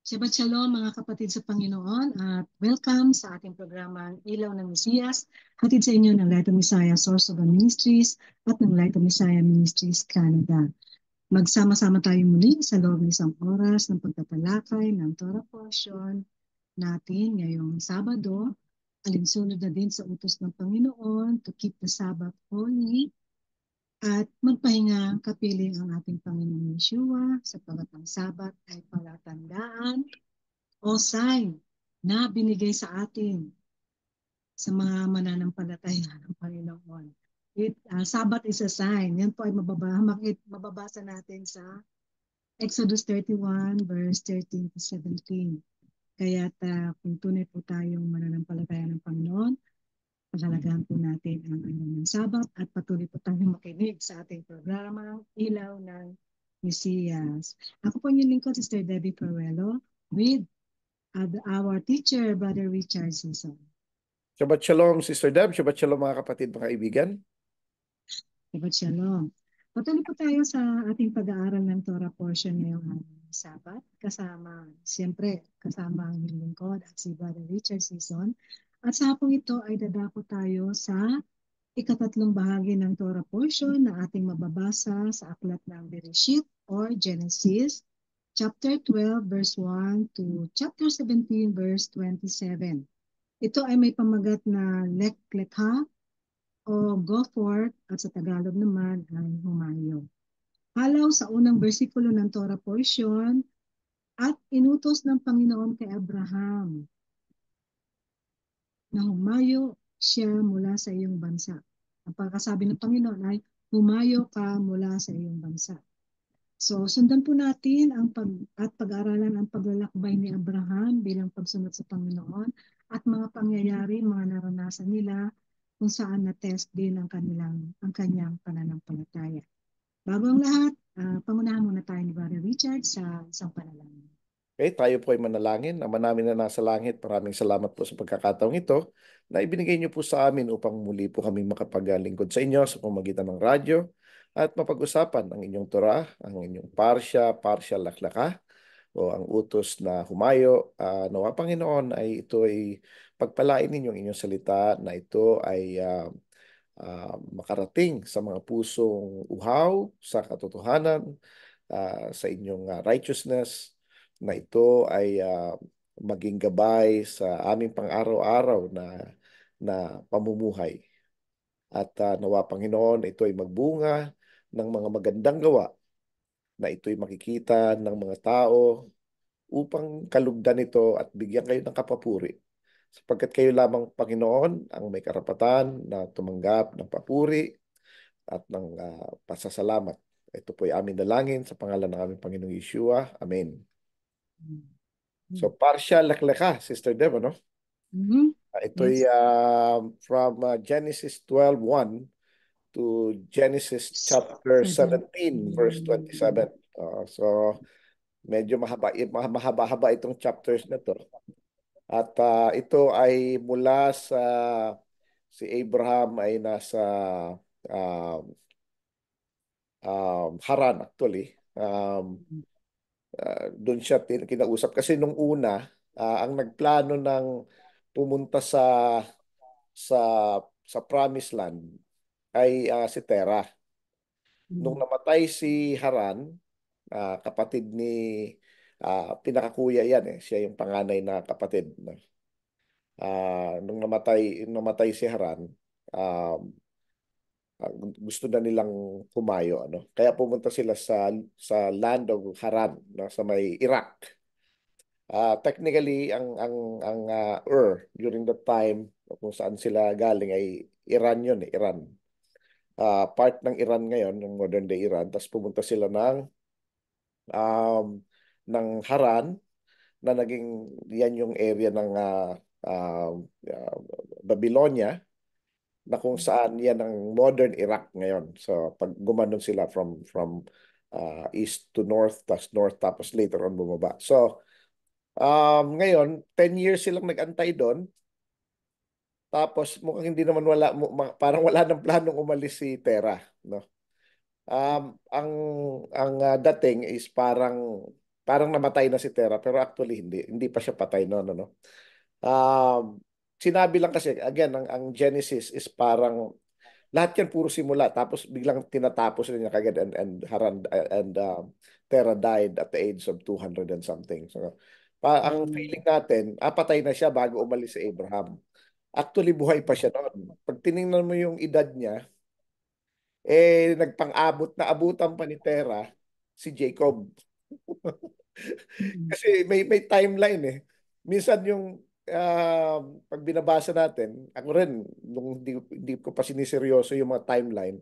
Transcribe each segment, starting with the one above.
Shabbat Shalom mga kapatid sa Panginoon at welcome sa ating programang Ilaw ng Mesiyas. Hatid sa inyo ng Light of Messiah Source of Ministries at ng Light of Messiah Ministries Canada. Magsama-sama tayo muli sa loob ng isang oras ng pagtatalakay ng Torah portion natin ngayong Sabado. Alinsunod na din sa utos ng Panginoon to keep the Sabbath holy at magpahinga kapiling ang ating Panginoon Yeshua sapagkat ang Sabat ay palatandaan o sign na binigay sa atin sa mga mananampalataya ng Panginoon. Sabat is a sign. Yan po ay mababasa natin sa Exodus 31 verse 13 to 17. Kaya kung tunay po tayong mananampalataya ng Panginoon, paghalagahan po natin ang ng Sabat at patuloy po tayong makinig sa ating programa Ilaw ng Mesiyas. Ako po yung lingkod, Sister Debbie Peruelo, with our teacher, Brother Richard Sison. Shabbat Shalom, Sister Deb. Shabbat Shalom, mga kapatid, mga kaibigan. Shabbat Shalom. Patuloy po tayo sa ating pag-aaral ng Torah portion ngayong Sabat. Siyempre, kasama ang lingkod at si Brother Richard Sison. At sa hapong ito ay dadako tayo sa ikatatlong bahagi ng Torah portion na ating mababasa sa aklat ng Bereshit or Genesis, chapter 12 verse 1 to chapter 17 verse 27. Ito ay may pamagat na Lek-Lekha o go forth at sa Tagalog naman ay humayo. Halaw sa unang bersikulo ng Torah portion, at inutos ng Panginoon kay Abraham na humayo siya mula sa iyong bansa. Ang pagkasabi ng Panginoon ay humayo ka mula sa iyong bansa. So, sundan po natin pag-aralan ang paglalakbay ni Abraham bilang pagsunod sa Panginoon at mga pangyayari, mga naranasan nila kung saan na-test din ang kanyang pananampalataya. Bago ang lahat, pangunahan muna tayo ni Brother Richard sa isang panalangin. Okay, tayo po ay manalangin. Ama namin na nasa langit, maraming salamat po sa pagkakataong ito na ibinigay niyo po sa amin upang muli po kami makapaglingkod sa inyo sa pamamagitan ng radyo at mapag-usapan ang inyong Torah, ang inyong parsya laklaka o ang utos na humayo. Nawa Panginoon ay ito ay pagpalain ninyong inyong salita na ito ay makarating sa mga pusong uhaw sa katotohanan, sa inyong righteousness, na ito ay maging gabay sa aming pang-araw-araw na pamumuhay. At nawa Panginoon, ito ay magbunga ng mga magandang gawa na ito'y makikita ng mga tao upang kalugdan ito at bigyan kayo ng kapapuri. Sapagkat kayo lamang, Panginoon, ang may karapatan na tumanggap ng papuri at ng pasasalamat. Ito po ay aming dalangin sa pangalan ng aming Panginoong Yeshua. Amen. So, parsya laklaka, Sister Deb, no? Ito'y from Genesis 12:1 to Genesis chapter 17, verse 27. So, medyo mahaba-haba itong chapters na to. At ito ay mula sa si Abraham ay nasa Haran actually. Doon siya kinausap kasi nung una ang nagplano ng pumunta sa sa Promised Land ay si Terah. Nung namatay si Haran, kapatid ni pinakakuya yan siya yung panganay na kapatid. Nung namatay si Haran, gusto na nilang humayo, ano. Kaya pumunta sila sa land of Haran, no, sa may Iraq. Technically ang during that time kung saan sila galing ay Iran yun, Iran. Part ng Iran ngayon, ng modern day Iran. Tapos pumunta sila ng Haran na naging yan yung area ng Babylonia, na kung saan yan ang modern Iraq ngayon. So pag gumanon sila from east to north, tapos later on bumaba. So ngayon 10 years silang nag-antay doon. Tapos mukhang hindi naman parang wala nang planong umalis si Terah, no? Ang dating is parang parang namatay na si Terah, pero actually hindi pa siya patay noon, ano. Um, Sinabi lang kasi, again, ang Genesis is parang lahat yan puro simula, tapos biglang tinatapos rin niya kagad, and Haran and Terah died at the age of 200 and something. So, ang Mm. feeling natin, patay na siya bago umalis si Abraham. Actually, buhay pa siya noon. Pag tiningnan mo yung edad niya, nagpang-abot na abutan pa ni Terah si Jacob. Mm. Kasi may timeline eh. Minsan yung pag binabasa natin, ako rin, nung hindi ko pa siniseryoso yung mga timeline,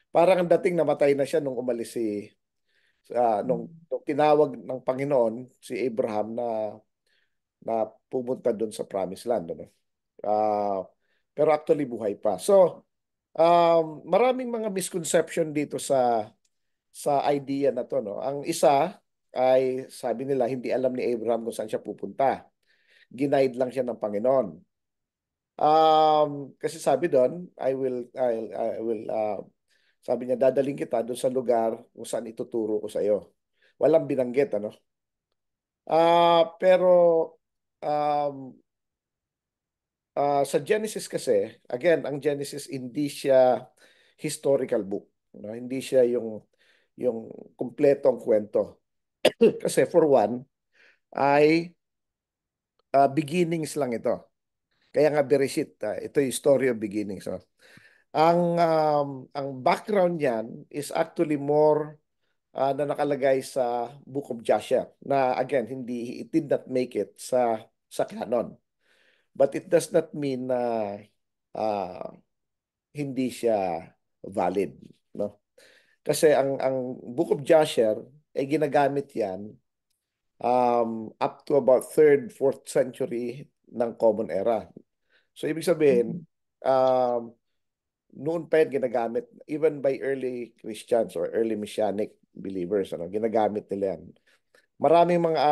parang ang dating namatay na siya nung umalis nung tinawag ng Panginoon si Abraham na pumunta doon sa Promised Land. Ano? Ah, pero actually buhay pa. So, maraming mga misconception dito sa idea na to, no? Ang isa ay sabi nila hindi alam ni Abraham kung saan siya pupunta. Ginaid lang siya ng Panginoon. Kasi sabi doon, sabi niya, dadaling kita doon sa lugar kung saan ituturo ko sa iyo. Walang binanggit, ano? Pero um, sa Genesis kasi, again, ang Genesis hindi siya historical book. No? Hindi siya yung kumpletong kwento. Kasi for one, ay beginnings lang ito. Kaya nga Bereshit, ito yung story of beginnings. No? Ang background niyan is actually more na nakalagay sa Book of Joshua na again it did not make it sa canon. But it does not mean na uh, hindi siya valid, no? Kasi ang Book of Joshua ay ginagamit 'yan up to about 3rd, 4th century ng Common Era. So ibig sabihin, Mm. um, noon pa yan ginagamit even by early Christians or early Messianic believers, ano, ginagamit nila yan. Maraming mga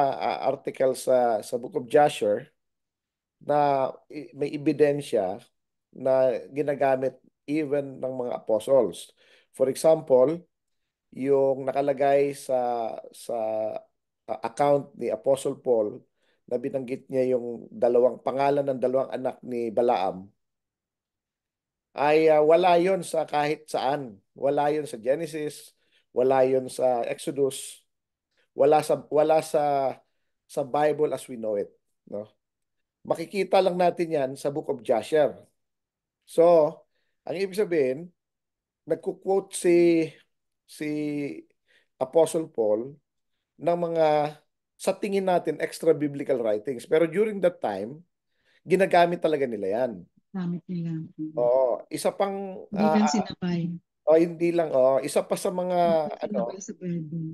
articles sa Book of Joshua na may ebidensya na ginagamit even ng mga apostles. For example, yung nakalagay sa account ni Apostle Paul na binanggit niya yung dalawang pangalan ng dalawang anak ni Balaam ay wala yon sa kahit saan. Wala yon sa Genesis, wala yon sa Exodus, wala sa Bible as we know it, no? Makikita lang natin 'yan sa Book of Joshua. So, ang ibig sabihin, nagko-quote si Apostle Paul ng mga sa tingin natin extra biblical writings. Pero during that time, ginagamit talaga nila 'yan. Gamit nila. Oo, isa pang Hindi lang sinabay. hindi lang isa pa sa mga Hindi lang ano, sinabay sa Bible.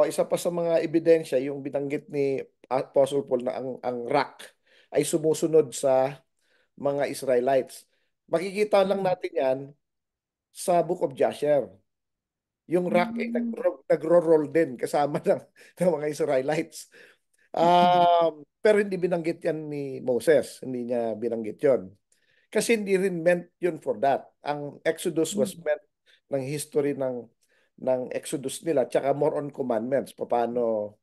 isa pa sa mga ebidensya yung binanggit ni Apostle Paul na ang rock ay sumusunod sa mga Israelites. Makikita lang Mm. natin 'yan sa Book of Joshua. Yung rock ay Mm. nagro-roll din kasama ng mga Israelites. Pero hindi binanggit yan ni Moses. Hindi niya binanggit yon. Kasi hindi rin meant yun for that. Ang Exodus was Mm. meant ng history ng Exodus nila, tsaka more on commandments. Paano.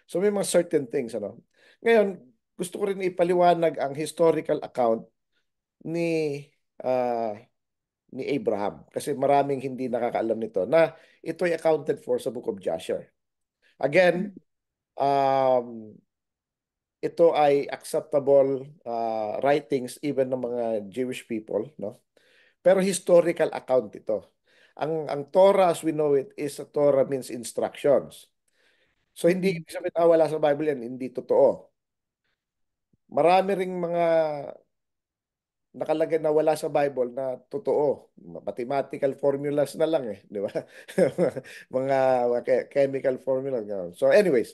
So may mga certain things, ano. Ngayon, gusto ko rin ipaliwanag ang historical account ni ah, ni Abraham kasi maraming hindi nakakaalam nito na ito ay accounted for sa Book of Joshua. Again, um, ito ay acceptable writings even ng mga Jewish people, no? Pero historical account ito. Ang Torah as we know it is a Torah means instructions. So hindi Mm. ibig sabihin wala sa Bible yan, hindi totoo. Marami ring mga nakalagay na wala sa Bible na totoo. Mathematical formulas na lang di ba? Mga chemical formula. Ganun. So anyways,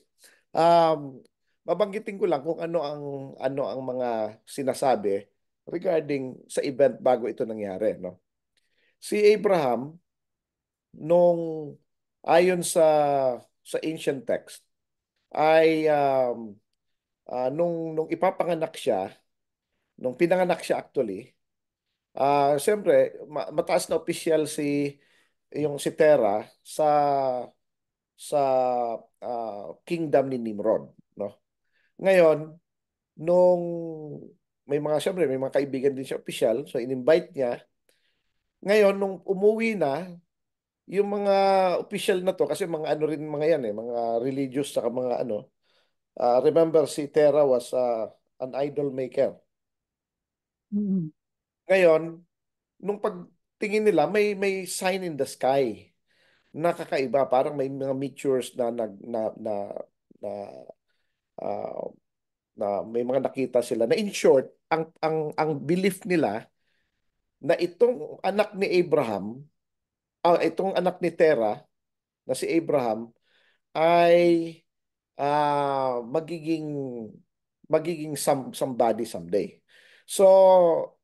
um, babanggitin ko lang kung ano ang mga sinasabi regarding sa event bago ito nangyari, no? Si Abraham nung ayon sa ancient text ay nung ipapanganak siya, nung pinanganak siya actually. Siyempre, mataas na opisyal yung si Terah sa kingdom ni Nimrod, no? Ngayon, nung siyempre, may mga kaibigan din siya opisyal, so in-invite niya. Ngayon, nung umuwi na, yung mga opisyal na to, kasi mga ano rin mga yan mga religious saka mga ano, remember si Terah was an idol maker. Mm. Ngayon, nung pagtingin nila, may sign in the sky na kakaiba, parang may mga meteors na ah, na may mga nakita sila na in short, ang belief nila na itong anak ni Abraham, itong anak ni Terah na si Abraham ay magiging somebody someday. So,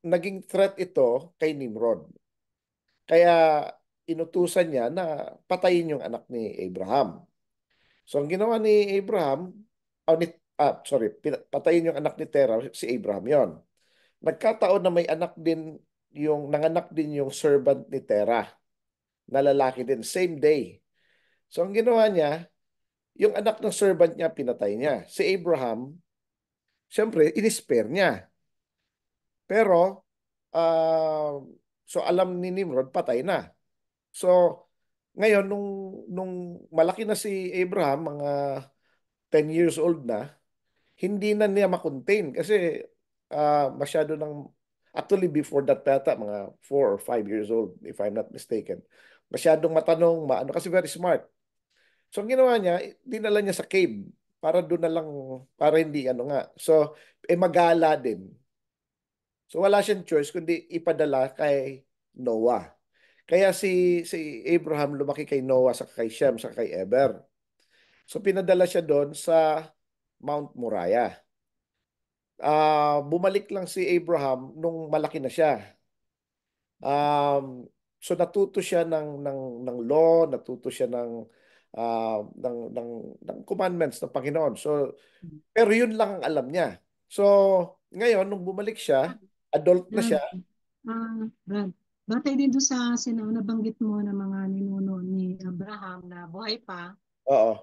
naging threat ito kay Nimrod. Kaya inutusan niya na patayin yung anak ni Abraham. So, ang ginawa ni Abraham, sorry, patayin yung anak ni Terah, si Abraham yon. Nagkataon na may anak din nanganak din yung servant ni Terah na lalaki din, same day. So, ang ginawa niya, yung anak ng servant niya, pinatay niya. Si Abraham, siyempre, inispare niya. Pero, so alam ni Nimrod, patay na. So, ngayon, nung malaki na si Abraham, mga 10 years old na, hindi na niya makontain kasi masyado ng, actually before that pata, mga 4 or 5 years old, if I'm not mistaken. Masyadong matanong, maano, kasi very smart. So, ang ginawa niya, dinala niya sa cave para doon na lang, para hindi ano nga. So, magala din. So, wala siyang choice kundi ipadala kay Noah. Kaya si Abraham lumaki kay Noah, sa kay Shem, sa kay Eber. So, pinadala siya doon sa Mount Moriah. Bumalik lang si Abraham nung malaki na siya. So natuto siya ng law, natuto siya ng commandments ng Panginoon. So pero yun lang ang alam niya. So ngayon nung bumalik siya, adult na Brad, siya. Brad, batay din doon sa nabanggit mo na mga ninuno ni Abraham na buhay pa, Oo,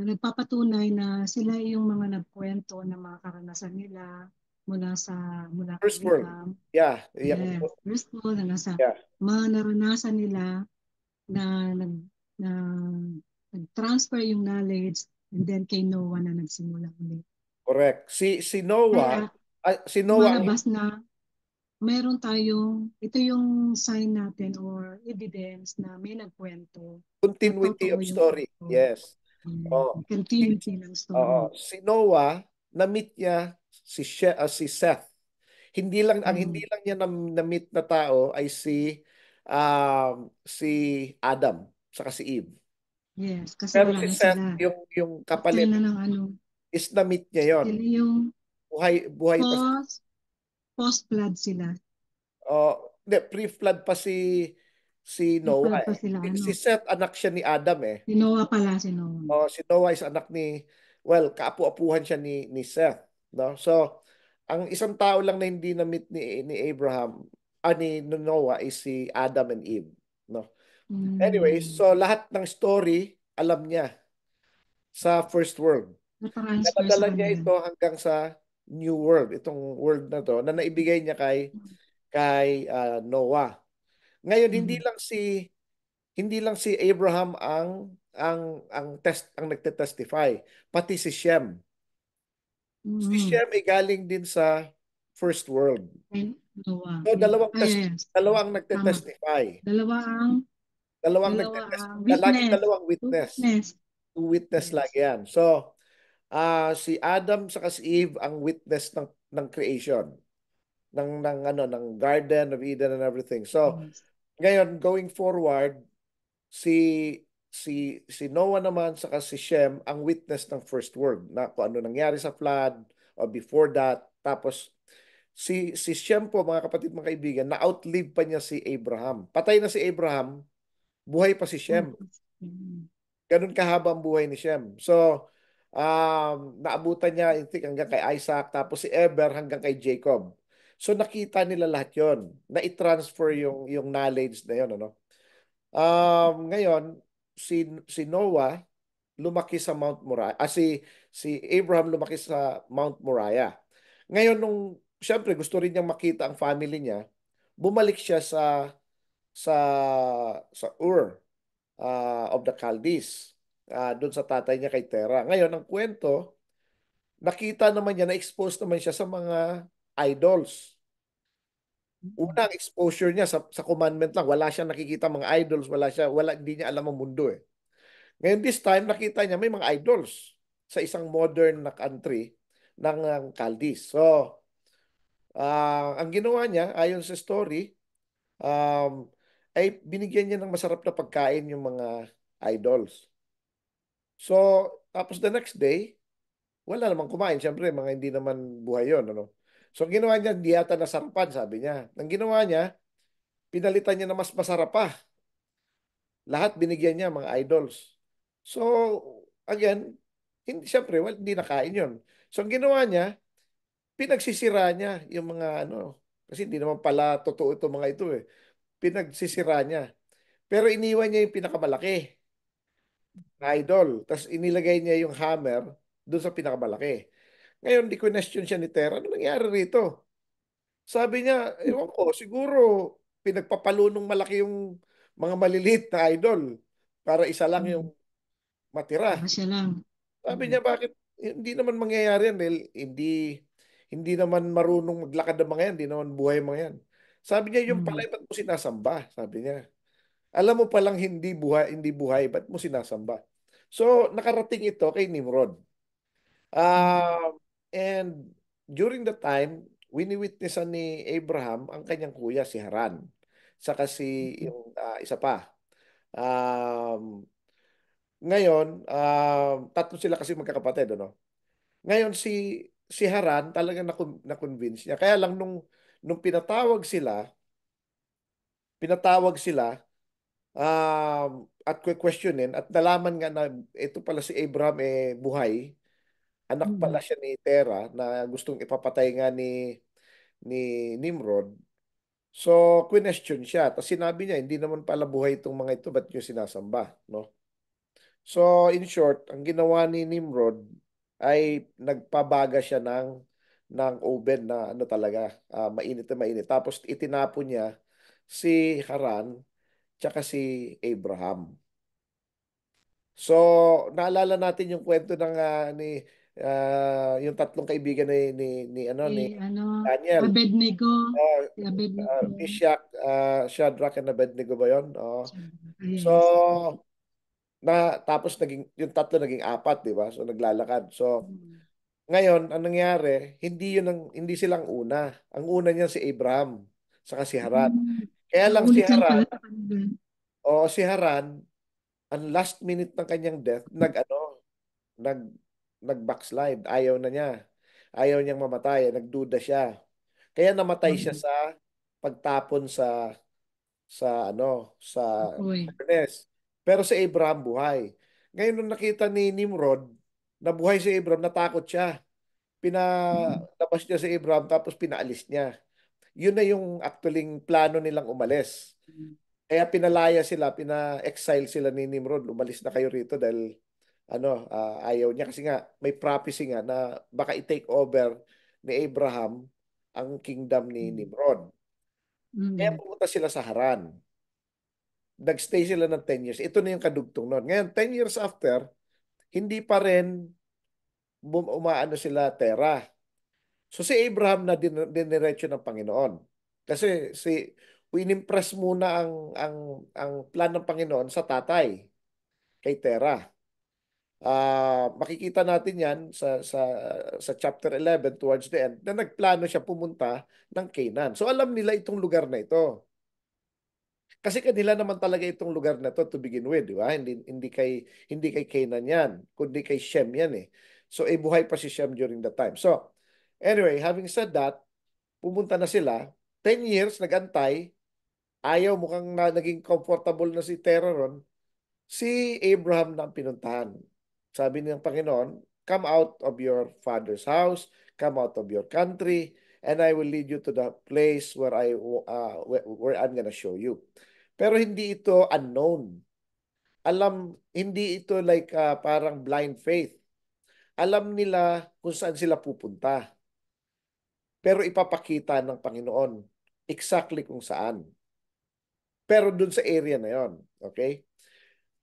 nagpapatunay na sila yung mga nagkwento ng mga karanasan nila mula kay first world. Abraham. Yeah, Yes, first of all, hanggang sa yeah, mga naranasan nila na na nag-transfer yung knowledge and then kay Noah na nagsimula ulit. correct. Si Noah, Kaya si Noah ang lumalabas na meron tayong, ito yung sign natin or evidence na may nagkwento na continuity totoo of yung story. kwento. Yes. Oh. Si, Continuity ng story. si Noah, na-meet niya si Seth. Hindi Mm. lang niya na-meet na tao ay si Adam saka si Eve. Yes, kasi Pero wala si na Seth, sila. yung After kapalit, na ng ano, is na-meet niya yon. sila yung Buhay pa si, post-flood sila. hindi, pre-flood pa si Pre-flood Noah pa eh. sila, Si ano. Seth, anak siya ni Adam eh. Si Noah pala, si Noah. Si Noah is anak kaapu-apuhan siya ni Seth, no? So, ang isang tao lang na hindi na-meet ni Abraham, ni Noah is si Adam and Eve, no? Anyways, Mm. so lahat ng story alam niya sa first world. Na-transfer sa Nadala niya kanila. ito hanggang sa new world, itong world na to na naibigay niya kay Noah. Ngayon Mm. hindi lang si Abraham ang nagte-testify, pati si Shem. Si Mm. Shem ay galing din sa first world. And Noah. So Yeah. Yes. dalawang Tama. nagte-testify. Dalawa ang dalawa ang Laging witness. dalawang Two witness. witness. Two witness Yes. lagi yan. So, si Adam saka si Eve ang witness ng creation, ng Garden of Eden and everything. So, Yes. ngayon going forward, si si Noah naman saka si Shem ang witness ng first world na kung ano nangyari sa flood or before that. Tapos si Shem po, mga kapatid, mga kaibigan, na-outlive pa niya si Abraham. Patay na si Abraham, buhay pa si Oh, Shem. mm. Ganun kahaba ang buhay ni Shem. So, naabutan niya, I think, hanggang kay Isaac, tapos si Eber hanggang kay Jacob. So, nakita nila lahat yon na i-transfer yung knowledge na yon, ano? Ngayon, si Noah lumaki sa Mount Moriah. Si Abraham lumaki sa Mount Moriah. Ngayon siyempre gusto rin niyang makita ang family niya, bumalik siya sa sa Ur of the Chaldees. Doon sa tatay niya kay Terah. Ngayon, ang kwento, nakita naman niya, na-expose naman siya sa mga idols. Una, ang exposure niya sa commandment lang. Wala siyang nakikita mga idols. Hindi niya alam ang mundo eh. Ngayon, this time, nakita niya may mga idols sa isang modern na country ng Chaldees. So, ang ginawa niya, ayon sa story, um, ay binigyan niya ng masarap na pagkain yung mga idols. So, tapos the next day, wala namang kumain. Siyempre, mga hindi naman buhay yun. Ano? So, ang ginawa niya, di yata nasarapan, sabi niya. Ang ginawa niya, pinalitan niya na mas masarap pa. Lahat binigyan niya, mga idols. So, again, siyempre, hindi nakain yun. So, ang ginawa niya, pinagsisira niya yung mga ano, kasi hindi naman pala totoo ito mga ito eh. Pinagsisira niya. Pero iniwan niya yung pinakamalaki na idol. Tapos inilagay niya yung hammer doon sa pinakamalaki. Ngayon, di question siya ni Tera, ano nangyari rito? Sabi niya, ewan ko, siguro pinagpapalunong malaki yung mga maliliit na idol para isa lang yung Mm. matira. Para siya lang. Sabi Mm. niya, bakit hindi naman mangyayari yan dahil hindi naman marunong maglakad ng mga yan, hindi naman buhay mga yan. Sabi niya, yung pala, Mm. ba't mo sinasamba? Sabi niya. Alam mo palang hindi buhay, ba't mo sinasamba? So, nakarating ito kay Nimrod. Mm. And during the time, wini-witnessan ni Abraham ang kanyang kuya, si Haran. Saka yung isa pa. Um, Ngayon, tatlo sila kasi magkakapatid, ano? Ngayon, si Haran talagang na-convince niya. Kaya lang nung pinatawag sila at questionin at nalaman nga na ito pala si Abraham buhay, anak pala Mm. siya ni Terah na gustong ipapatay nga ni Nimrod. So, question siya. Tapos sinabi niya, hindi naman pala buhay itong mga ito, ba't nyo sinasamba? No? So, in short, ang ginawa ni Nimrod ay nagpabaga siya ng oven na ano talaga, mainit na mainit. Tapos itinapon niya si Haran tsaka si Abraham. So, naalala natin yung kwento ng yung tatlong kaibigan ni Si ano, Daniel. Abednego. Uh, Si Abednego. Meshach, Shadrach and Abednego ba yun? Oh. So, Yes. tapos yung tatlo naging apat, di ba? So, naglalakad. So, Mm. ngayon, ang nangyari, hindi silang una. Ang una niyan si Abraham, saka si Haran. Mm. Kaya lang si Naulit lang pala Haran, sa kanila. si Haran, ang last minute ng kanyang death, nag nag-backslide. Ayaw na niya. Ayaw niyang mamatay. Nagduda siya. Kaya namatay siya Mm. sa pagtapon sa Apoy. furnace. Pero si Abraham buhay. Ngayon nung nakita ni Nimrod na buhay si Abraham, natakot siya. Mm. Pinalabas niya si Abraham tapos pinaalis niya. Yun na yung actually plano nilang umalis. Kaya pinalaya sila, pina-exile sila ni Nimrod. Umalis na kayo rito dahil ayaw niya kasi nga may prophecy nga na baka i-take over ni Abraham ang kingdom ni Mm. Nimrod. Kaya Mm. pumunta sila sa Haran. Nagstay sila ng 10 years. Ito na yung kadugtong nun. Ngayon, 10 years after, hindi pa rin umaano sila Tera. So si Abraham na diniretso ng Panginoon. Kasi inimpress muna ang plan ng Panginoon sa tatay kay Tera. Makikita natin 'yan sa chapter 11 towards the end na nagplano siya pumunta ng Canaan. So alam nila itong lugar na ito. Kasi kanila naman talaga itong lugar na to to begin with, di ba? Hindi kay Canaan 'yan, kundi kay Shem 'yan eh. So buhay pa si Shem during that time. So anyway, having said that, pumunta na sila, 10 years nagantay, ayaw mukhang naging comfortable na si Terah ron, si Abraham na ang pinuntahan. Sabi ng Panginoon, come out of your father's house, come out of your country, and I will lead you to the place where I'm gonna show you. Pero hindi ito unknown. hindi ito like parang blind faith. Alam nila kung saan sila pupunta. Pero ipapakita ng Panginoon exactly kung saan. Pero dun sa area na yon. Okay?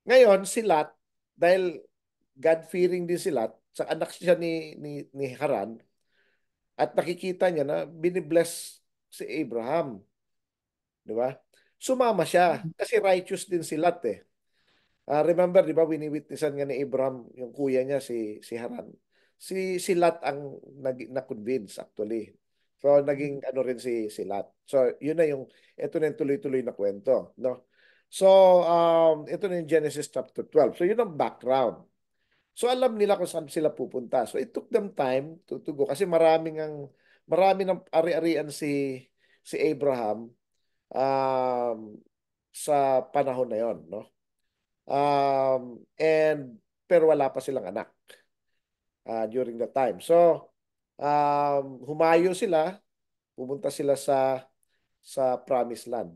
Ngayon, si Lot, dahil God-fearing din si Lot, sa anak siya ni Haran, at nakikita niya na binibless si Abraham. Di ba? Sumama siya kasi righteous din si Lot eh. Remember, di ba, wini-witnessan nga ni Abraham, yung kuya niya, si Haran. Si Lot ang na-convince actually. So, naging ano rin si Lot. So, yun na ito na yung tuloy-tuloy na kwento. No? So, ito na yung Genesis chapter 12. So, yun ang background. So, alam nila kung saan sila pupunta. So, it took them time to go. Kasi marami ng ari-arian si Abraham um, sa panahon na yon, no? Pero wala pa silang anak during that time. So, humayo sila, pumunta sila sa Promised Land.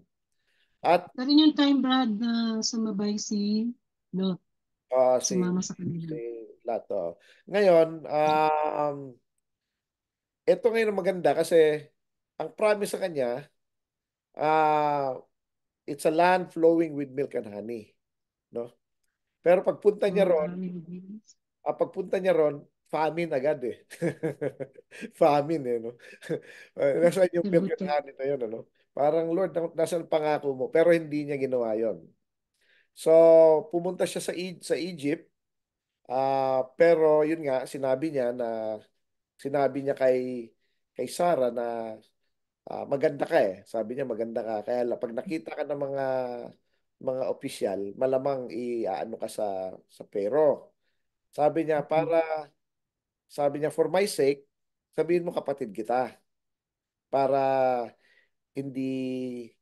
At Pero yung time, Brad, na sumabay si Lot, si sumama sa kanila. si Lato. Ngayon, ito ngayon ang maganda kasi ang promise sa kanya, uh, it's a land flowing with milk and honey, no? Pero Oh, maraming beans. pagpunta niya ron, famine agad eh. Famine eh, no? Nasaan yung milk and Nagutom. honey na yun, ano? Parang, Lord, nasaan pangako mo? Pero hindi niya ginawa yon. So, pumunta siya sa Egypt, pero yun nga, sinabi niya kay Sarah na maganda ka eh. Sabi niya maganda ka. Kaya pag nakita ka ng mga opisyal, malamang iaano ka sa pero. Sabi niya, Okay. for my sake, sabihin mo kapatid kita para hindi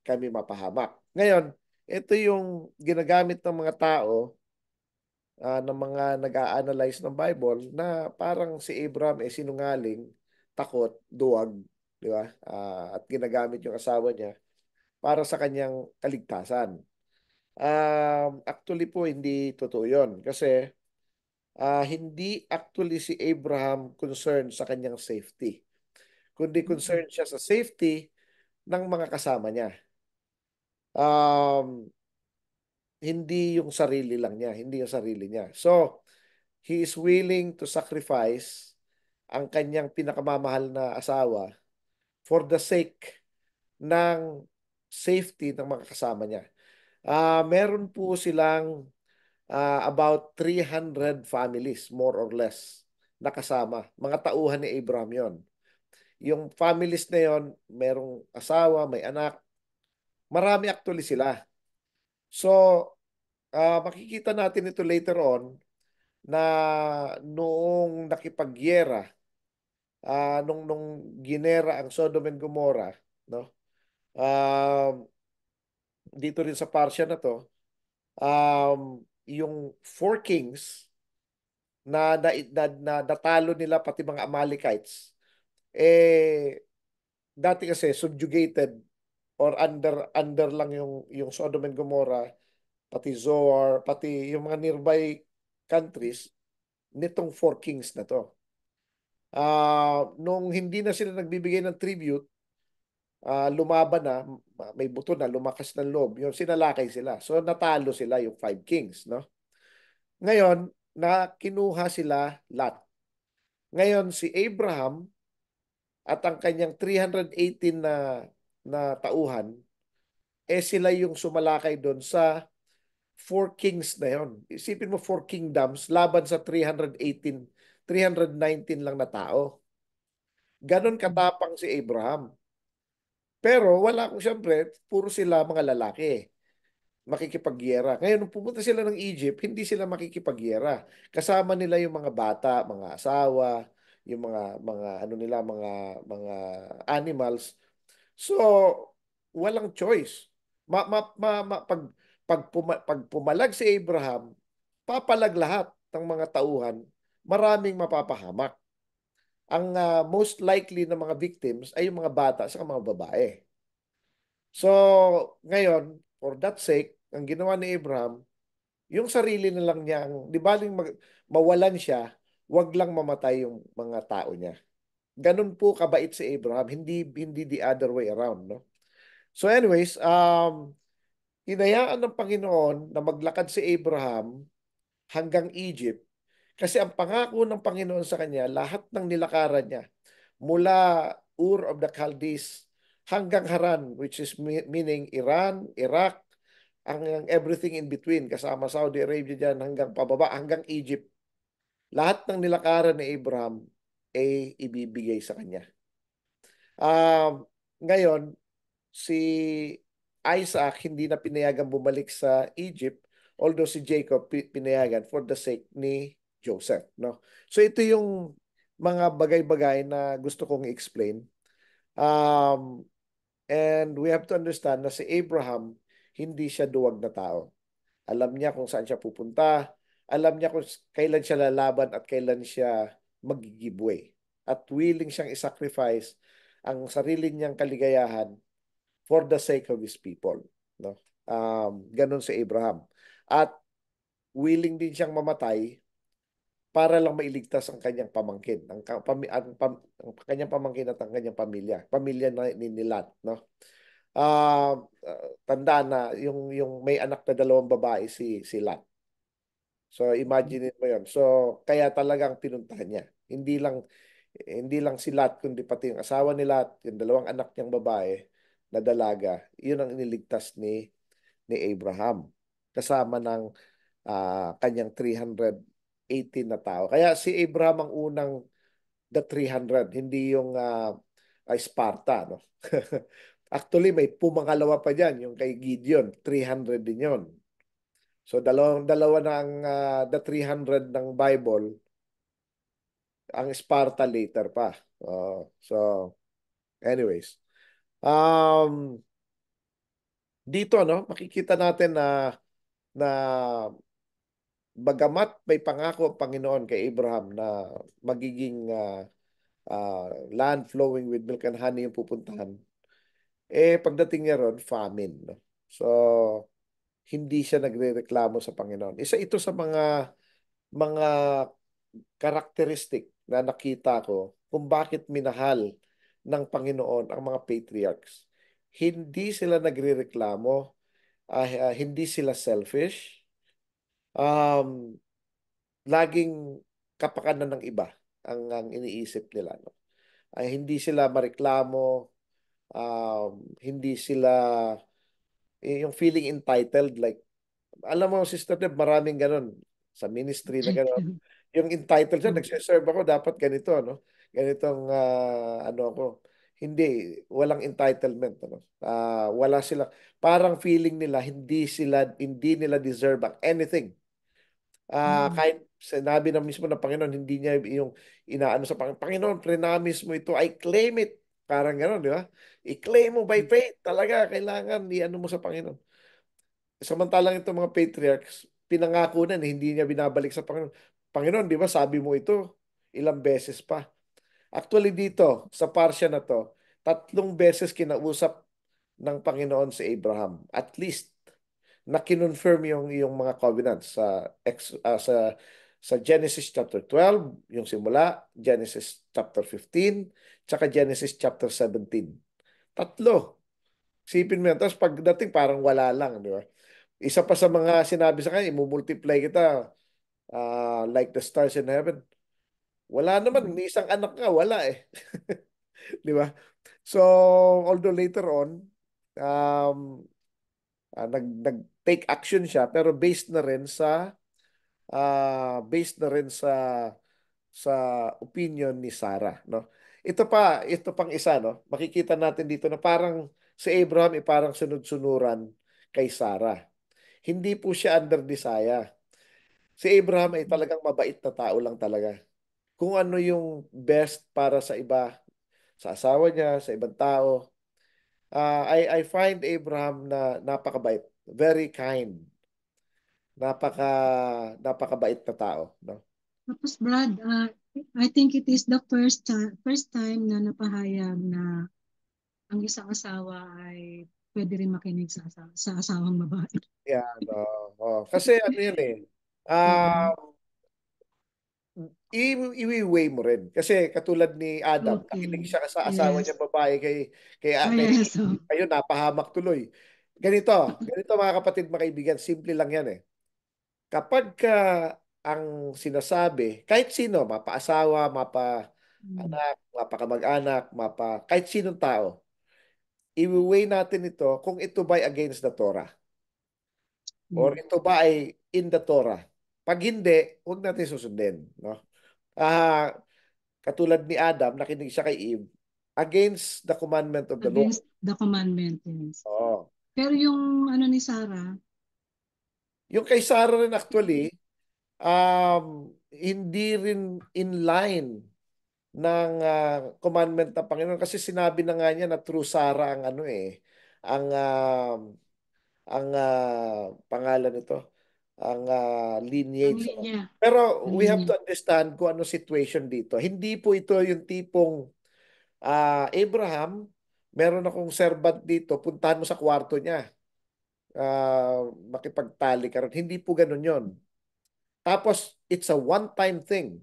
kami mapahamak. Ngayon, ito yung ginagamit ng mga tao, ng mga nag-a-analyze ng Bible na parang si Abraham sinungaling, takot, duwag, di ba? At ginagamit yung asawa niya para sa kanyang kaligtasan. Actually po, hindi totoo yun. Kasi hindi actually si Abraham concerned sa kanyang safety, kundi Mm-mm. concerned siya sa safety ng mga kasama niya. Um, Hindi yung sarili lang niya, hindi yung sarili niya. So, he is willing to sacrifice ang kanyang pinakamamahal na asawa for the sake ng safety ng mga kasama niya. Meron po silang about 300 families, more or less, na kasama. Mga tauhan ni Abraham yon. Yung families na yon, merong asawa, may anak. Marami actually sila. So, makikita natin ito later on na noong nakipagyera, nung ginera ang Sodom and Gomorrah, no? Um, Dito rin sa parsya na to, yung four kings na natalo nila pati mga Amalekites, dati kasi subjugated or under lang yung Sodom and Gomorrah, pati Zoar, pati yung mga nearby countries nitong four kings na to. Nung hindi na sila nagbibigay ng tribute, lumaban na, may buto na, lumakas ng loob, yung sinalakay sila. So natalo sila yung five kings, no? Ngayon, na kinuha sila Lot. Ngayon, si Abraham at ang kanyang 318 na tauhan, sila yung sumalakay doon sa four kings na yon. Isipin mo four kingdoms laban sa 318, 319 lang na tao. Ganon katapang si Abraham. Pero wala kung siyempre, puro sila mga lalaki makikipagyera. Ngayon, nung pumunta sila ng Egypt, hindi sila makikipagyera. Kasama nila yung mga bata, mga asawa, yung mga ano nila, mga animals. So, walang choice. Pag pumalag si Abraham, papalag lahat ng mga tauhan, maraming mapapahamak. Ang most likely na mga victims ay yung mga bata sa mga babae. So, ngayon, for that sake, ang ginawa ni Abraham, Yung sarili na lang niyang, di baling mawalan siya, wag lang mamatay yung mga tao niya. Ganun po kabait si Abraham, hindi the other way around, no? So anyways, hinayaan ng Panginoon na maglakad si Abraham hanggang Egypt kasi ang pangako ng Panginoon sa kanya, lahat ng nilakaran niya mula Ur of the Chaldees hanggang Haran, which is meaning Iran, Iraq, ang everything in between, kasama Saudi Arabia dyan hanggang pababa, hanggang Egypt. Lahat ng nilakaran ni Abraham ay ibibigay sa kanya. Ngayon, si Isaac hindi na pinayagan bumalik sa Egypt, although si Jacob pinayagan for the sake ni Joseph, no? So ito yung mga bagay-bagay na gusto kong i-explain. Um, and we have to understand na si Abraham, hindi siya duwag na tao. Alam niya kung saan siya pupunta, alam niya kung kailan siya lalaban at kailan siya mag-give way. At willing siyang isacrifice ang sarili niyang kaligayahan for the sake of his people. No? Ganun si Abraham. At willing din siyang mamatay para lang mailigtas ang kanyang pamangkin, ang kanyang pamangkin at ang kanyang pamilya na ni Lot, no? Tandaan na yung may anak na dalawang babae si Lot. So imagine mo 'yon. So kaya talagang pinuntahan niya. Hindi lang si Lot kundi pati yung asawa ni Lot, yung dalawang anak niyang babae na dalaga. 'Yun ang iniligtas ni Abraham kasama ng kanyang 318 na tao. Kaya si Abraham ang unang the 300, hindi yung Sparta, no? Actually, may pumangalawa pa dyan, yung kay Gideon, 300 din yon. So, dalawa na ang the 300 ng Bible, ang Sparta later pa. So, anyways. Um, Dito, no, makikita natin na bagamat may pangako ang Panginoon kay Abraham na magiging land flowing with milk and honey yung pupuntahan, pagdating niya ron, famine. No? So, hindi siya nagrereklamo sa Panginoon. Isa ito sa mga karakteristik na nakita ko kung bakit minahal ng Panginoon ang mga patriarchs. Hindi sila nagrereklamo, hindi sila selfish, um, laging kapakanan ng iba ang iniisip nila. No? Hindi sila mareklamo, hindi sila yung feeling entitled, like alam mo, Sister Deb, maraming ganun sa ministry na ganun. Yung entitled siya, nagsiserve ako, dapat ganito, no? Ganitong, ano ako. Hindi, walang entitlement, ano? Wala sila, parang feeling nila, hindi nila deserve ang anything. Kahit sinabi na mismo ng Panginoon, hindi niya yung inaano sa Panginoon, Panginoon, prenamis mo ito, I claim it. Parang gano'n, di ba? I-claim mo by faith. Talaga, kailangan i-ano mo sa Panginoon. Samantalang itong mga patriarchs, pinangako na hindi niya binabalik sa Panginoon. Panginoon, di ba sabi mo ito ilang beses pa? Actually dito, sa parsya na to, 3 beses kinausap ng Panginoon si Abraham. At least, na kinonfirm yung mga covenants sa Genesis chapter 12, yung simula, Genesis chapter 15, tsaka Genesis chapter 17. 3. Sipin mo yan. Tapos pagdating parang wala lang, di ba? Isa pa sa mga sinabi sa kanya, imumultiply kita like the stars in heaven. Wala naman, ni isang anak nga, wala eh. Di ba? So, although later on, um, nag-take action siya, pero based na rin sa opinion ni Sarah, no? Ito pang isa, no? Makikita natin dito na parang si Abraham ay parang sunod-sunuran kay Sarah. Hindi po siya under desire. Si Abraham ay talagang mabait na tao lang talaga. Kung ano yung best para sa iba, sa asawa niya, sa ibang tao. I find Abraham na napakabait, very kind, napaka napakabait na tao, no? Tapos Brad, I think it is the first time na napahayag na ang isang asawa ay pwede rin makinig sa asawang babae. Yeah, no. Oo. Kasi ano yan eh. Oo. Ah, iwi-weigh mo rin. Kasi katulad ni Adam, nakinig Okay. siya sa asawa niya Yes. babae Ah, kay yes. Oh. ayun, napahamak tuloy. Ganito, ganito mga kapatid, mga kaibigan, simple lang yan eh. Kapag ka ang sinasabi, kahit sino, mapa-asawa, Mm. mapa-anak, mapa-kamag-anak, kahit sinong tao, i-weigh natin ito kung ito ba ay against the Torah or Mm. ito ba ay in the Torah. Pag hindi, huwag natin susundin. No? Ah, katulad ni Adam, nakinig siya kay Eve, against the commandment of the Lord. Against the commandment, yes. Oo. Pero yung ano ni Sarah, Yung kay Sarah rin actually, hindi rin in line ng commandment ng Panginoon kasi sinabi na nga niya na through Sarah ang ano eh, ang pangalan nito, ang ang lineage. linya, Pero ang we have linya. to understand kung ano situation dito. Hindi po ito yung tipong Abraham, meron akong servant dito, puntahan mo sa kwarto niya. Makipagtali ka ron. Hindi po ganun yon. Tapos, it's a one-time thing.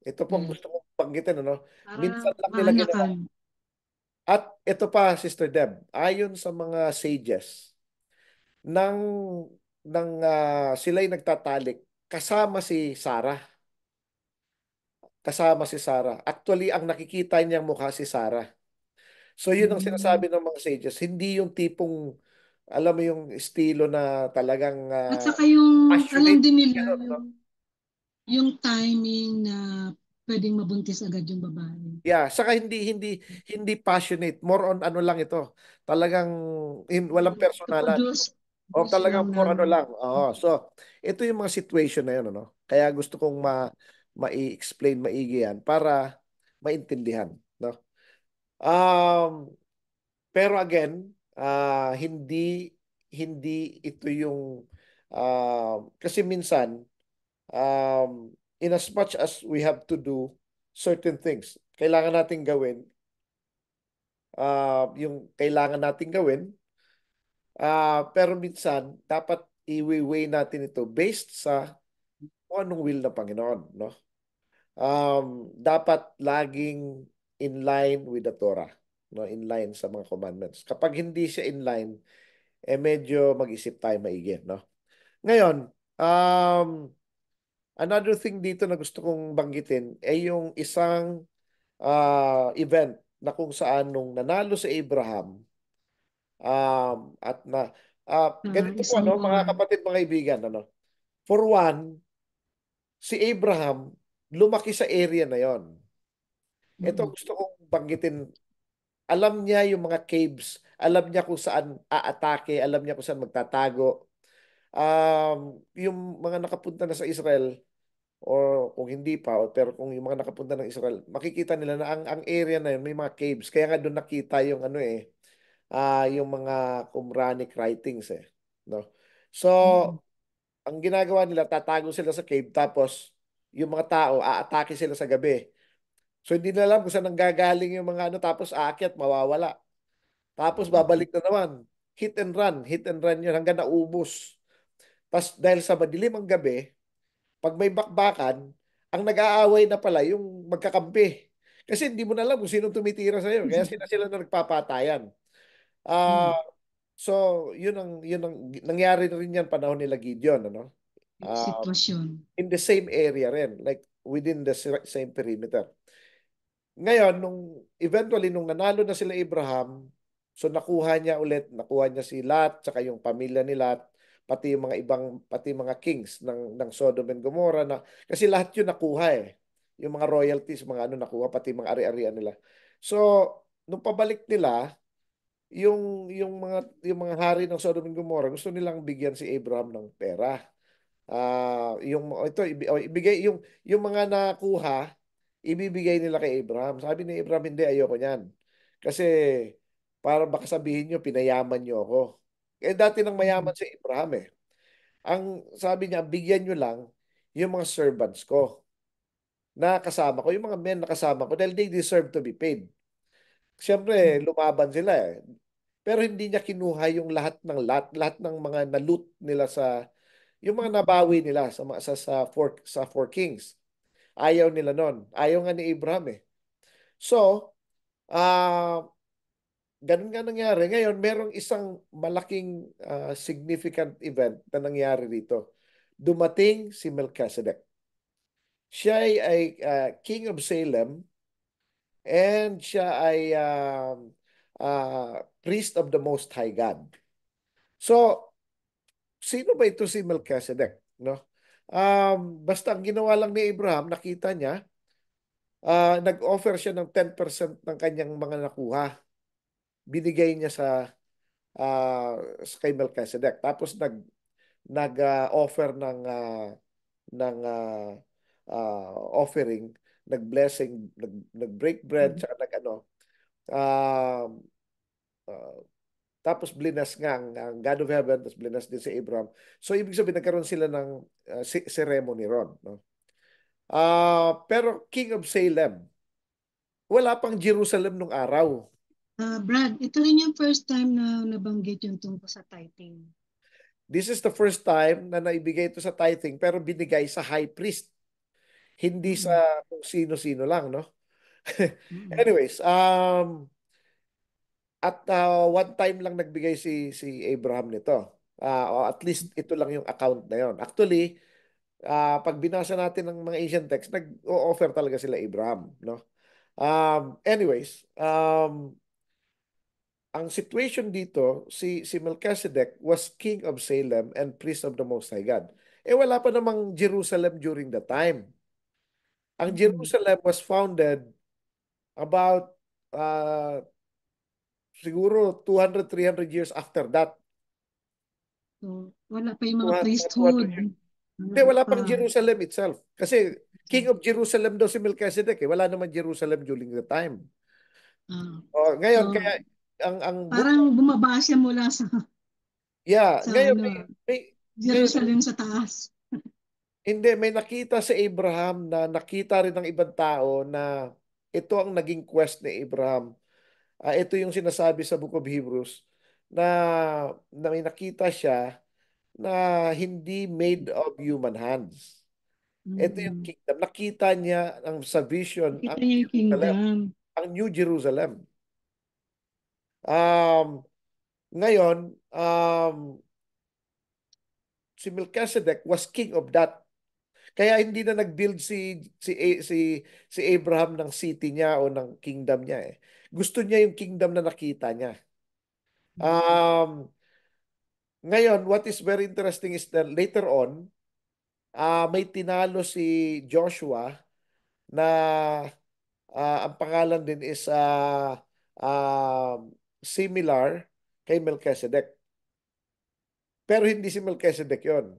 Ito po ang Mm. gusto kong banggitin, ano? Para Minsan lang nila ginawa. maanakan. At ito pa, Sister Deb, ayon sa mga sages, nang sila'y nagtatalik, kasama si Sarah. Kasama si Sarah. Actually, ang nakikita niyang mukha si Sarah. So, yun ang Mm. sinasabi ng mga sages. Hindi yung tipong, alam mo yung estilo na talagang At saka yung alam passionate. din nila Ganun, no? yung timing na pwedeng mabuntis agad yung babae. Yeah, saka hindi passionate. More on ano lang ito. Talagang walang To personalan. O produce lang talagang for ng ano lang. Oo. So, ito yung mga situation na yun, ano? Kaya gusto kong mai-explain maigi yan para maintindihan, no? Um, pero again, hindi hindi ito yung kasi minsan in as much as we have to do certain things, kailangan nating gawin yung kailangan nating gawin. Pero minsan, dapat i-weigh natin ito based sa kung anong will ng Panginoon, no? Dapat laging in line with the Torah, no? In line sa mga commandments. Kapag hindi siya in line, medyo mag-isip tayo maigi, no? Ngayon, another thing dito na gusto kong banggitin ay yung isang event na kung saan nung nanalo si Abraham, at na sa ganito po isang ano mga war. kapatid, mga kaibigan, ano, for one, si Abraham lumaki sa area na yon. Ito Mm. gusto kong banggitin, alam niya yung mga caves, alam niya kung saan aatake, alam niya kung saan magtatago. Yung mga nakapunta na sa Israel, or kung hindi pa, pero kung yung mga nakapunta ng Israel, makikita nila na ang area na yun may mga caves, kaya nga doon nakita yung ano eh, yung mga Qumranic writings eh, no? So, Mm. ang ginagawa nila, tatago sila sa cave, tapos yung mga tao, aatake sila sa gabi. So, hindi nila alam kung saan nanggagaling yung mga ano, tapos aakyat, mawawala. Tapos babalik na naman. Hit and run yun hanggang naubos. Tapos dahil sa madilim ang gabi, pag may bakbakan, ang nag-aaway na pala yung magkakampi. Kasi hindi mo na alam kung sino tumitira sa iyo. Kaya sila na nagpapatayan. Ah, Mm. so yun ang nangyari na rin yan panahon nila Gideon, ano? Yung Ah, sitwasyon. in the same area rin, like within the same perimeter. Ngayon, eventually nung nanalo na sila Abraham, so nakuha niya si Lot, tsaka yung pamilya ni Lot, pati yung mga kings ng Sodom and Gomorrah na kasi lahat yun nakuha eh. Yung mga royalties, mga ano nakuha, pati mga ari-arian nila. So, nung pabalik nila, yung mga hari ng Sodom and Gomorrah, gusto nilang bigyan si Abraham ng pera. Ibigay yung mga nakuha, ibibigay nila kay Abraham. Sabi ni Abraham, hindi, ayoko niyan. Kasi para baka sabihin niyo pinayaman niyo ako. Eh dati nang Mm. mayaman si Abraham eh. Ang sabi niya, bigyan niyo lang yung mga servants ko na kasama ko, yung mga men na kasama ko dahil they deserve to be paid. Siyempre, Mm. lumaban sila eh. Pero hindi niya kinuha yung lahat ng mga na-loot nila yung mga nabawi nila sa four kings. Ayaw nila nun. Ayaw nga ni Abraham eh. So, ganun nga nangyari. Ngayon, merong isang malaking significant event na nangyari dito. Dumating si Melchizedek. Siya ay king of Salem and siya ay priest of the Most High God. So, sino ba ito si Melchizedek? No? Basta ang ginawa lang ni Abraham, nakita niya, nag-offer siya ng 10% ng kanyang mga nakuha. Binigay niya ah, kay Melchizedek. Tapos nag-offer ng offering, nag-blessing, nag-break bread, Mm. tsaka nag-ano. Um, uh, Tapos blinas nga ang God of Heaven, tapos blinas din si Abraham. So ibig sabihin nagkaroon sila ng ceremony ron. No? Pero King of Salem, wala pang Jerusalem nung araw. Brad, ito rin yung first time na nabanggit yung tungkol sa tithing. This is the first time na naibigay ito sa tithing pero binigay sa high priest, hindi sa Mm-mm. kung sino-sino lang, no? Mm-mm. Anyways, at one time lang nagbigay si Abraham nito. O at least ito lang yung account na yon. Actually, pag binasa natin ng mga ancient text, nag-o-offer talaga sila Abraham, no? Anyways, ang situation dito, si Melchizedek was king of Salem and priest of the Most High God. Wala pa namang Jerusalem during the time. Ang Mm-mm. Jerusalem was founded about uh, siguro 200, 300 years after that. So, wala pa yung mga 200 priesthood. years. Hindi, Wala wala pang pa. Jerusalem itself. Kasi King of Jerusalem daw si Melchizedek eh. Wala naman Jerusalem during the time. Ah, Ngayon, so, kaya ang book, parang bumaba siya mula sa yeah, sa ngayon ano, ngayon Jerusalem sa taas. hindi, may nakita si Abraham na nakita rin ng ibang tao na ito ang naging quest ni Abraham. Ito yung sinasabi sa Book of Hebrews na, na may nakita siya na hindi made of human hands. Ito yung Mm-mm. kingdom. Nakita niya sa vision Nakita niya yung kingdom. Ang New Jerusalem. Um, Ngayon, si Melchizedek was king of that. Kaya hindi na nag-build si Abraham ng city niya o ng kingdom niya eh. Gusto niya yung kingdom na nakita niya. Um, Ngayon, what is very interesting is that later on, may tinalo si Joshua na ang pangalan din is similar kay Melchizedek. Pero hindi si Melchizedek yon.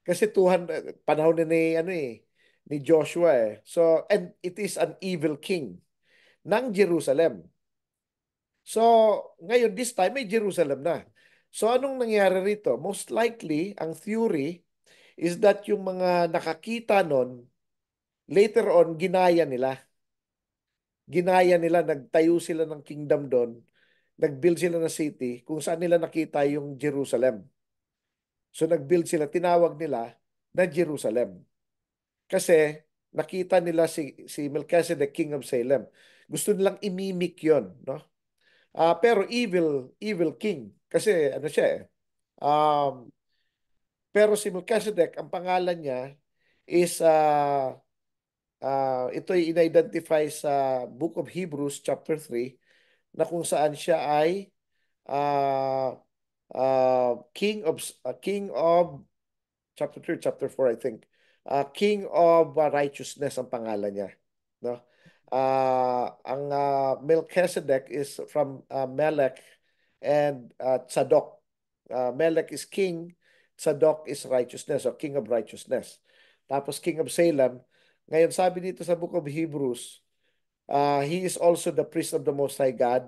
Kasi 200 panahon na ni ano ni Joshua eh. So and it is an evil king ng Jerusalem. So ngayon this time may Jerusalem na. So anong nangyari rito? Most likely ang theory is that yung mga nakakita nun later on ginaya nila. Ginaya nila, nagtayo sila ng kingdom doon. Nag-build sila ng city kung saan nila nakita yung Jerusalem. So nag-build sila, tinawag nila na Jerusalem. Kasi nakita nila si Melchizedek, King of Salem. Gusto nilang imimik yon, no? Pero evil king. Kasi ano siya eh. Um, pero si Melchizedek, ang pangalan niya is, ito'y ina-identify sa Book of Hebrews chapter 3 na kung saan siya ay uh, king of chapter 3, chapter 4, I think. King of Righteousness ang pangalan niya. No? Ang Melchizedek is from Melech and Tzadok. Melech is king, Tzadok is righteousness or king of righteousness. Tapos king of Salem. Ngayon sabi dito sa Book of Hebrews, he is also the priest of the Most High God.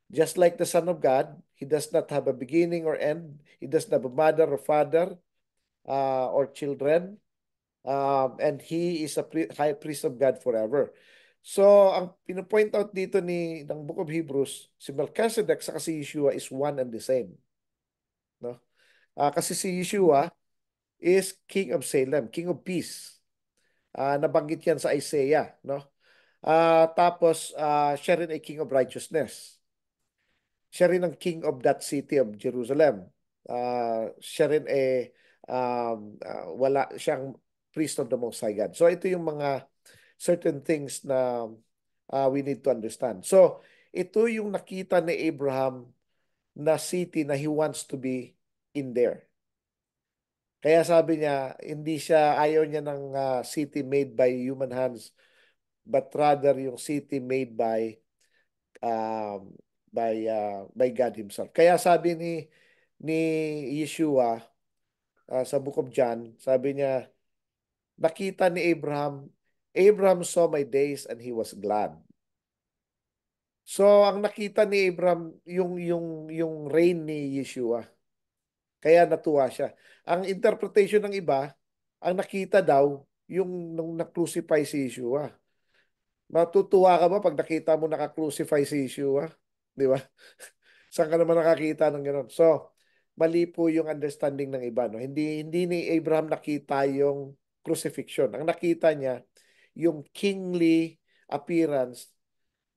Just like the Son of God, he does not have a beginning or end. He does not have a mother or father or children. And he is a high priest of God forever. So, ang pinopoint out dito ng Book of Hebrews, si Melchizedek sa si Yeshua is one and the same. No? Kasi si Yeshua, is King of Salem, King of Peace. Nabanggit yan sa Isaiah, no? Tapos siya rin ay King of Righteousness. Siya rin ang King of that city of Jerusalem. Siya rin wala siyang priest of the Most High God. So ito yung mga certain things na we need to understand. So ito yung nakita ni Abraham na city na he wants to be in there. Kaya sabi niya, ayaw niya ng city made by human hands, but rather yung city made um, by God Himself. Kaya sabi ni Yeshua sa Book of John, sabi niya, nakita ni Abraham, Abraham saw my days and he was glad. So ang nakita ni Abraham yung reign ni Yeshua. Kaya natuwa siya. Ang interpretation ng iba, ang nakita daw yung nung na-crucify si Yeshua. Matutuwa ka ba pag nakita mo naka-crucify si Yeshua? Di ba? Saan ka naman nakakita ng gano'n? So, mali po yung understanding ng iba. No? Hindi ni Abraham nakita yung crucifixion. Ang nakita niya, yung kingly appearance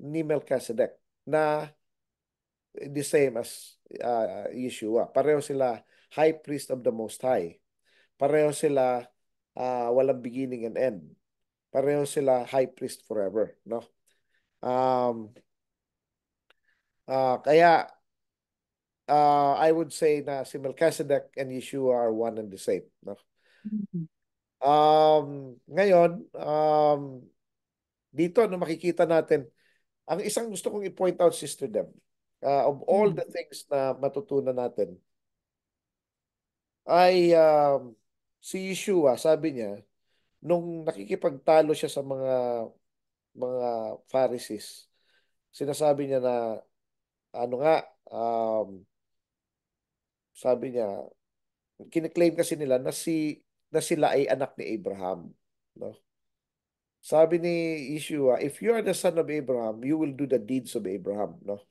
ni Melchizedek na the same as Yeshua. Pareho sila high priest of the Most High. Pareho sila walang beginning and end. Pareho sila high priest forever. No? Um, kaya I would say na si Melchizedek and Yeshua are one and the same. No? Mhm. Ngayon, dito no makikita natin, ang isang gusto kong i-point out, Sister Deb, of all Mhm. the things na matutunan natin, ay si Yeshua, sabi niya, nung nakikipagtalo siya sa mga Pharisees, sinasabi niya na, ano nga, sabi niya, kiniklaim kasi nila na sila ay anak ni Abraham. No? Sabi ni Yeshua, if you are the son of Abraham, you will do the deeds of Abraham. No?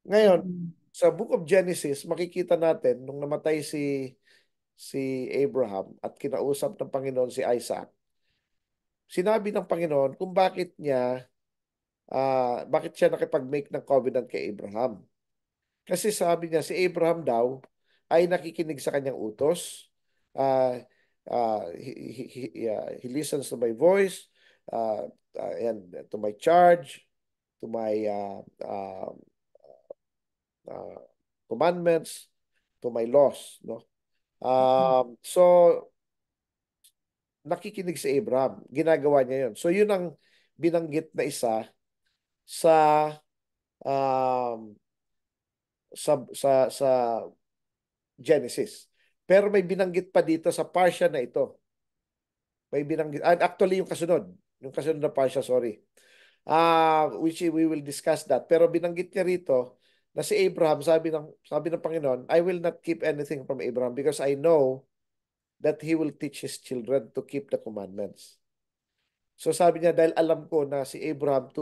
Ngayon, Mhm. sa Book of Genesis, makikita natin nung namatay si Abraham at kinausap ng Panginoon si Isaac, sinabi ng Panginoon kung bakit siya nakipag-make ng covenant kay Abraham. Kasi sabi niya, si Abraham daw ay nakikinig sa kanyang utos. Uh, he listens to my voice, and to my charge, to my uh, commandments, to my laws. No? So, nakikinig si Abraham. Ginagawa niya yun. So, yun ang binanggit na isa sa um, sa Genesis. Pero may binanggit pa dito sa parsha na ito. May binanggit. Actually, yung kasunod. Yung kasunod na parsha, sorry. Which we will discuss that. Pero binanggit niya rito na si Abraham, sabi ng Panginoon, I will not keep anything from Abraham because I know that he will teach his children to keep the commandments. So sabi niya, dahil alam ko na si Abraham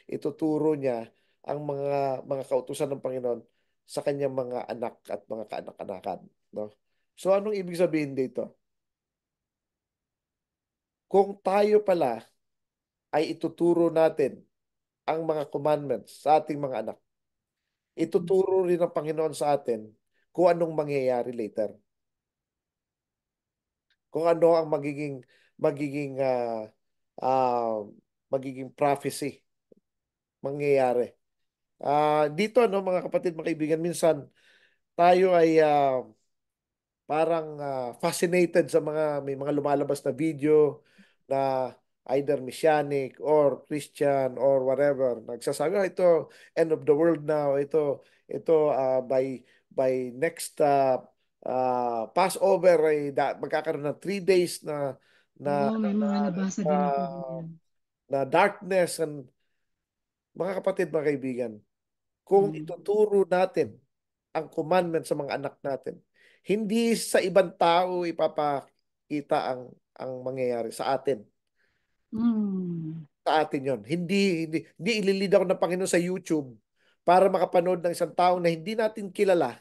ituturo niya ang mga kautusan ng Panginoon sa kanyang mga anak at mga kaanak-anakan. No? So anong ibig sabihin dito? Kung tayo pala ay ituturo natin ang mga commandments sa ating mga anak, ituturo rin ng Panginoon sa atin kung anong mangyayari later. Kung ano ang magiging ah, magiging prophecy mangyayari. Dito no mga kapatid, mga kaibigan, minsan tayo ay parang fascinated sa may mga lumalabas na video na either Messianic or Christian or whatever. Nagsasabi, ito end of the world now. Ito by next Passover ay magkakaroon ng 3 days na Oo, may na, mga nabasa na, din ako ganyan. na darkness. And mga kapatid, mga kaibigan, kung Mm. ituturo natin ang commandment sa mga anak natin, hindi sa ibang tao ipapakita ang mangyayari sa atin. Mm. Sa atin yon. Hindi ililid ako ng Panginoon sa YouTube para makapanood ng isang tao na hindi natin kilala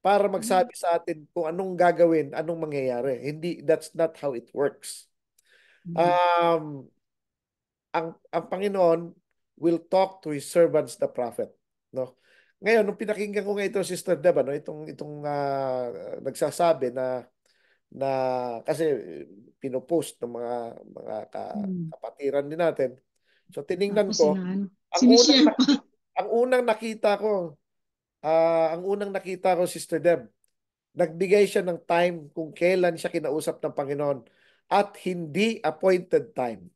para Mm. magsabi sa atin kung anong gagawin, anong mangyayari. Hindi, that's not how it works. Mm. Um, ang Panginoon will talk to His servants, the prophet. No? Ngayon, nung pinakinggan ko nga ito, Sister Deb, no, itong nagsasabi na kasi pinopost ng Mm. kapatiran din natin. So tiningnan Tapos ko, ang unang sinishare pa. nakita, ang unang nakita ko, Sister Deb, nagbigay siya ng time kung kailan siya kinausap ng Panginoon at hindi appointed time.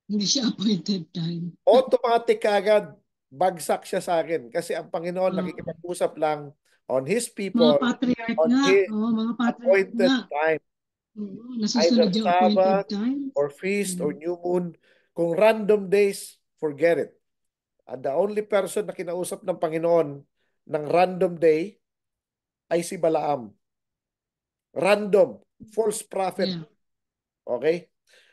Hindi siya appointed time. Automatic agad, bagsak siya sa akin kasi ang Panginoon Oo. nakikipag-usap lang on His Mga people patriarch on nga. His Oo, mga patriarch nga. appointed time. Oo, Either nasusunod yung appointed Sabbath times. or feast or Mm. new moon. Kung random days, forget it. And the only person na kinausap ng Panginoon ng random day ay si Balaam. Random, false prophet. Yeah. Okay?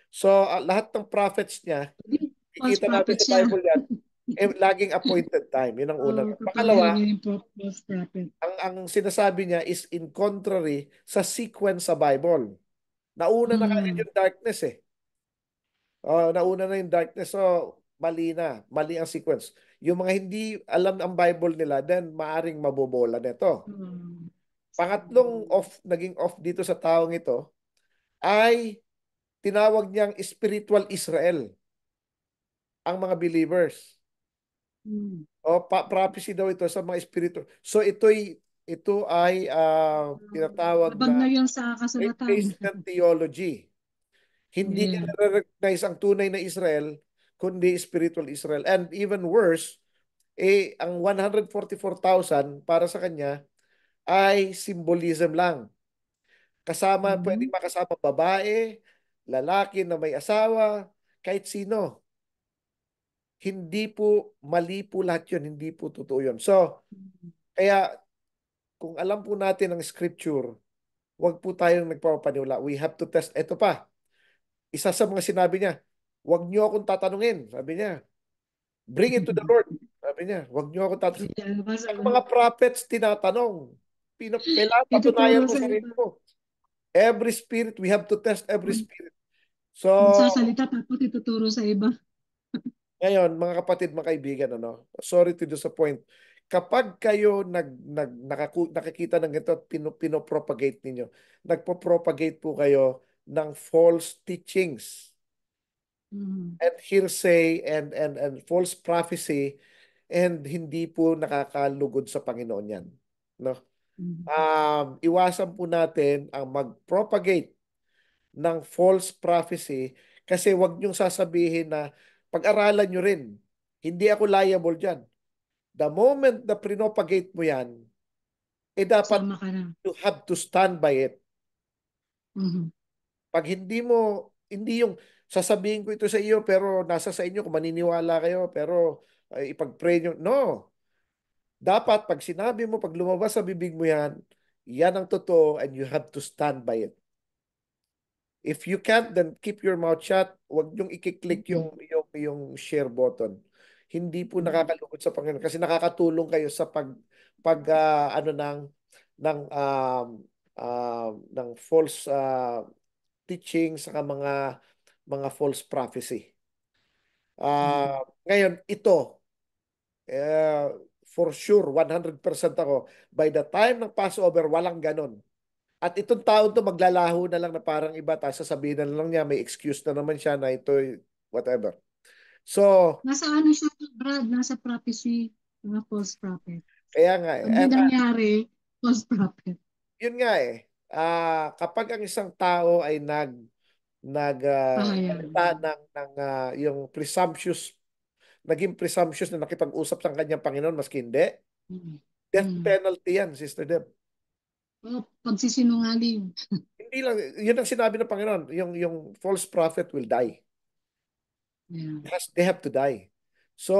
So, lahat ng prophets niya, Hindi, false kikita natin prophet sa siya. Bible yan, laging appointed time. Yun ang una. Oo, kapareho Pangalawa, niya yung false prophet. ang sinasabi niya is in contrary sa sequence sa Bible. Nauna na kagad Mm. yung darkness eh. Oh, nauna na yung darkness. So, mali na. Mali ang sequence. Yung mga hindi alam ang Bible nila, then maaring mabobola nito. Mm. Pangatlong naging off dito sa taong ito ay tinawag niyang spiritual Israel, ang mga believers. Mm. O prophecy daw ito sa mga spiritual. So ito ay tinatawag Labag na na yun sa kasulatan. replacement theology. Hindi niya Yeah. nare-recognize ang tunay na Israel, kundi spiritual Israel. And even worse, ang 144,000 para sa kanya ay symbolism lang. Pwedeng Mhm. makasama babae, lalaki na may asawa, kahit sino. Hindi po, mali po lahat yun. Hindi po totoo yun. So, kaya kung alam po natin ang scripture, huwag po tayong nagpapaniwala. We have to test. Ito pa, isa sa mga sinabi niya, huwag niyo akong tatanungin. Sabi niya, bring it to the Lord. Sabi niya, huwag niyo akong tatanungin. Yeah, basta Ang mga prophets tinatanong. Kailangan ituturo patunayan mo sa sarili iba. mo. Every spirit, we have to test every Mag- spirit. So, Magsasalita tapos ituturo sa iba. ngayon, mga kapatid, mga kaibigan, sorry to disappoint. Kapag kayo nakikita ng ito at pinopropagate ninyo, nagpo-propagate po kayo ng false teachings Mhm. and hearsay and false prophecy and hindi po nakakalugod sa Panginoon yan. No? Mhm. Iwasan po natin ang mag-propagate ng false prophecy kasi wag niyong sasabihin na pag-aralan nyo rin. Hindi ako liable dyan. The moment na pinopagate mo yan, dapat Sama ka na. you have to stand by it. Mhm. Pag hindi yung sasabihin ko ito sa iyo pero nasa sa inyo kung maniniwala kayo pero ipag-pray nyo. No. Dapat pag sinabi mo, pag lumabas sa bibig mo yan, yan ang totoo and you have to stand by it. If you can't, then keep your mouth shut. Huwag niyong i-click Mhm. yung share button. Hindi po Mhm. nakakalugod sa Panginoon kasi nakakatulong kayo sa ano ng false teaching sa mga false prophecy. Mhm. Ngayon eh, for sure 100% ako by the time ng Passover walang ganon. At itong taon to maglalaho na lang na parang iba, tapos sasabihin na lang niya, may excuse na naman siya na ito, whatever. So, Nasa ano siya, Brad? Nasa prophecy, mga false prophet. kaya nga eh. Pag may nangyari, false prophet. Yun nga eh. Kapag ang isang tao ay Pahayag. salita yung naging presumptuous na nakipag-usap sa kanyang Panginoon, maski hindi, Mhm. death Mhm. penalty yan, Sister Deb. O, pagsisinungaling. Hindi lang, yun ang sinabi ng Panginoon, yung false prophet will die. Yeah. They have to die. So,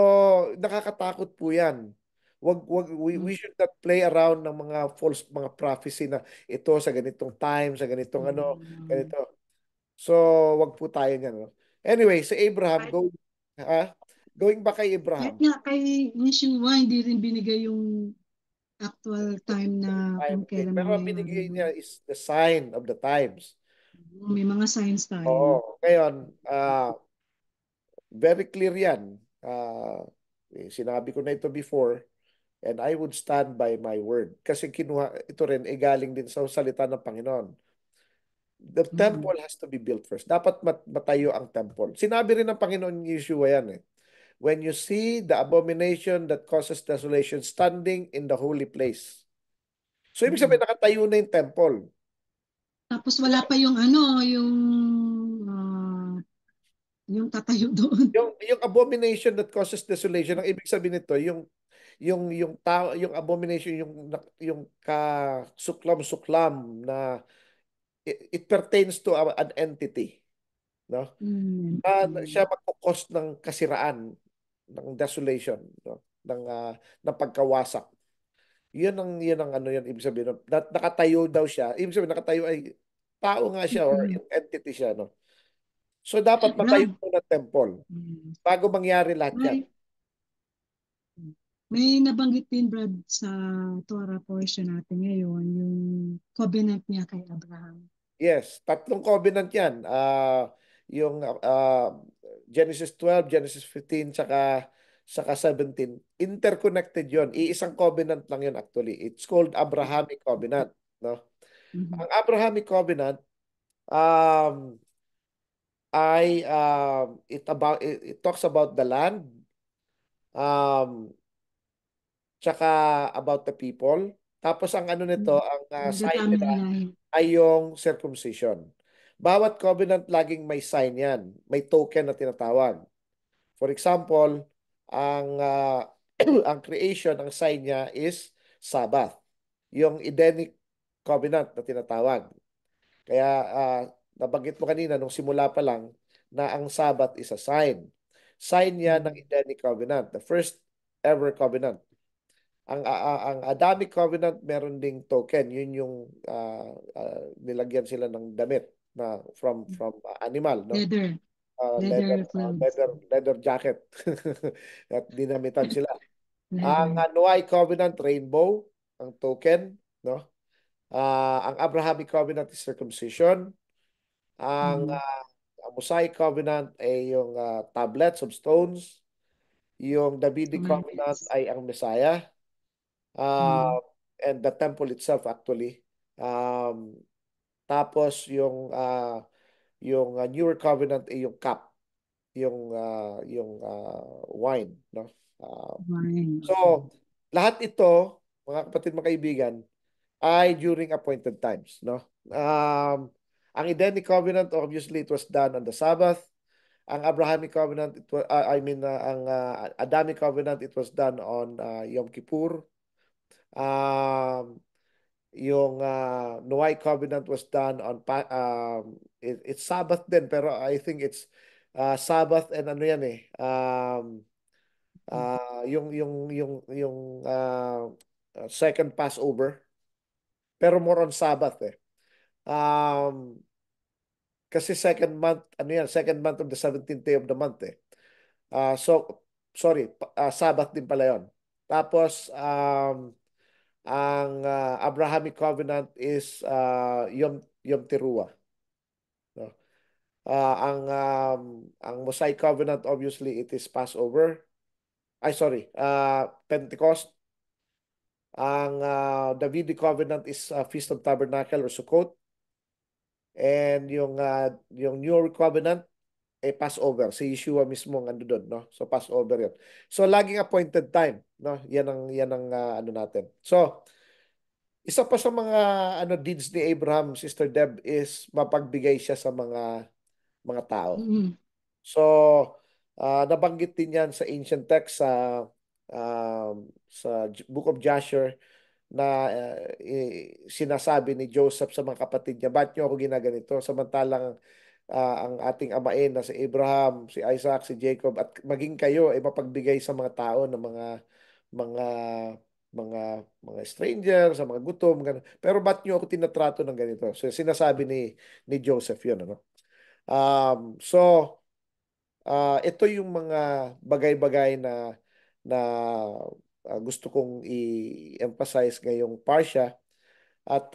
nakakatakot po 'yan. We Mhm. should not play around ng mga false mga prophecy na ito sa ganitong time, sa ganitong Mhm. ganito. So, wag po tayo niyan, no? Anyway, si Abraham, ha? Going back kay Kahit Abraham. nga kay Yeshua, hindi rin binigay yung actual time na Time kung din. kailan Pero ang mangyayari binigay yun. niya is the sign of the times. May mga signs tayo. Oo. Ngayon, very clear yan. Sinabi ko na ito before, and I would stand by my word. Kasi kinuha, ito rin, galing din sa salita ng Panginoon. The Mm. temple has to be built first. Dapat matayo ang temple. Sinabi rin ng Panginoon Yeshua yan eh. When you see the abomination that causes desolation standing in the holy place. So, ibig Mm. sabihin, nakatayo na yung temple. Tapos wala pa yung ano, ah, yung tatayo doon. Yung abomination that causes desolation, ang ibig sabihin nito, yung tao, yung abomination, yung kasuklam-suklam na it pertains to an entity, no? Mm. Siya magkukos ng kasiraan, ng desolation, no? Ng pagkawasak. Yun ang ano yun, ibig sabihin. Nakatayo daw siya. Ibig sabihin, nakatayo ay tao nga siya or Mm. entity siya, no? So, dapat matayo Brad, muna temple mm. bago mangyari lahat yan. may, may nabanggit din Brad sa Torah portion natin ngayon, yung covenant niya kay Abraham. Yes, tatlong covenant yan. Yung Genesis 12, Genesis 15, saka 17. Interconnected yon. Iisang covenant lang yun actually. It's called Abrahamic Covenant. No? Mhm. Ang Abrahamic Covenant um, it talks about the land, um, tsaka about the people. Tapos ang ano nito, Mm. ang sign Magdadami nila ng lahi. ay yung circumcision. Bawat covenant laging may sign yan. May token na tinatawag. For example, ang creation, ang sign niya is Sabbath. Yung Edenic covenant na tinatawag. Kaya nabanggit mo kanina nung simula pa lang na ang Sabbath is a sign. Sign niya ng Mm. Edenic covenant, the first ever covenant. Ang Adamic Covenant meron ding token. Yun yung nilagyan sila ng damit na from animal, no? Leather. Leather Leather clothes. leather jacket. At dinamitan sila. Ang Leather. Noah Covenant rainbow ang token, no? Ang Abrahamic Covenant is circumcision. Mm. Ang Mosaic Covenant ay yung tablets of stones. Yung Davidic Covenant Commandments. ay ang Messiah. Mm. uh, and the temple itself actually. Um, Tapos yung newer covenant ay yung cup, yung wine, no? Wine. So Okay. lahat ito, mga kapatid, mga kaibigan, ay during appointed times, no? Um, ang Edenic covenant, obviously it was done on the Sabbath. Ang Abrahamic covenant, ang Adamic covenant, it was done on Yom Kippur. Um, yung Noahic covenant was done on it's Sabbath din pero I think it's Sabbath and ano yan eh yung second Passover pero more on Sabbath eh. Um, kasi second month ano yan, second month of the 17th day of the month eh. So sorry, Sabbath din pala yon. Tapos ang Abrahamic covenant is Yom Teruah, no? Ang Mosaic covenant obviously it is Passover. Ay sorry, Pentecost. Ang Davidic covenant is Feast of Tabernacle or Sukkot. And yung New Covenant Passover. Si Yeshua mismo ang ano doon, no? So Passover 'yon. So laging appointed time, no? Yan ang ano natin. So isa pa sa mga deeds ni Abraham, Sister Deb, is mapagbigay siya sa mga tao. Mm. So, nabanggit din yan sa ancient text sa Book of Jasher na sinasabi ni Joseph sa mga kapatid niya, ba't niyo ako ginaganito? Samantalang ang ating amain na si Abraham, si Isaac, si Jacob, at maging kayo ay mapagbigay sa mga tao ng mga mga mga stranger, sa mga gutom, ganun. Pero ba't niyo ako tinatrato ng ganito? So sinasabi ni Joseph 'yun, ano? So ito yung mga bagay-bagay na gusto kong i-emphasize ngayong parsha. At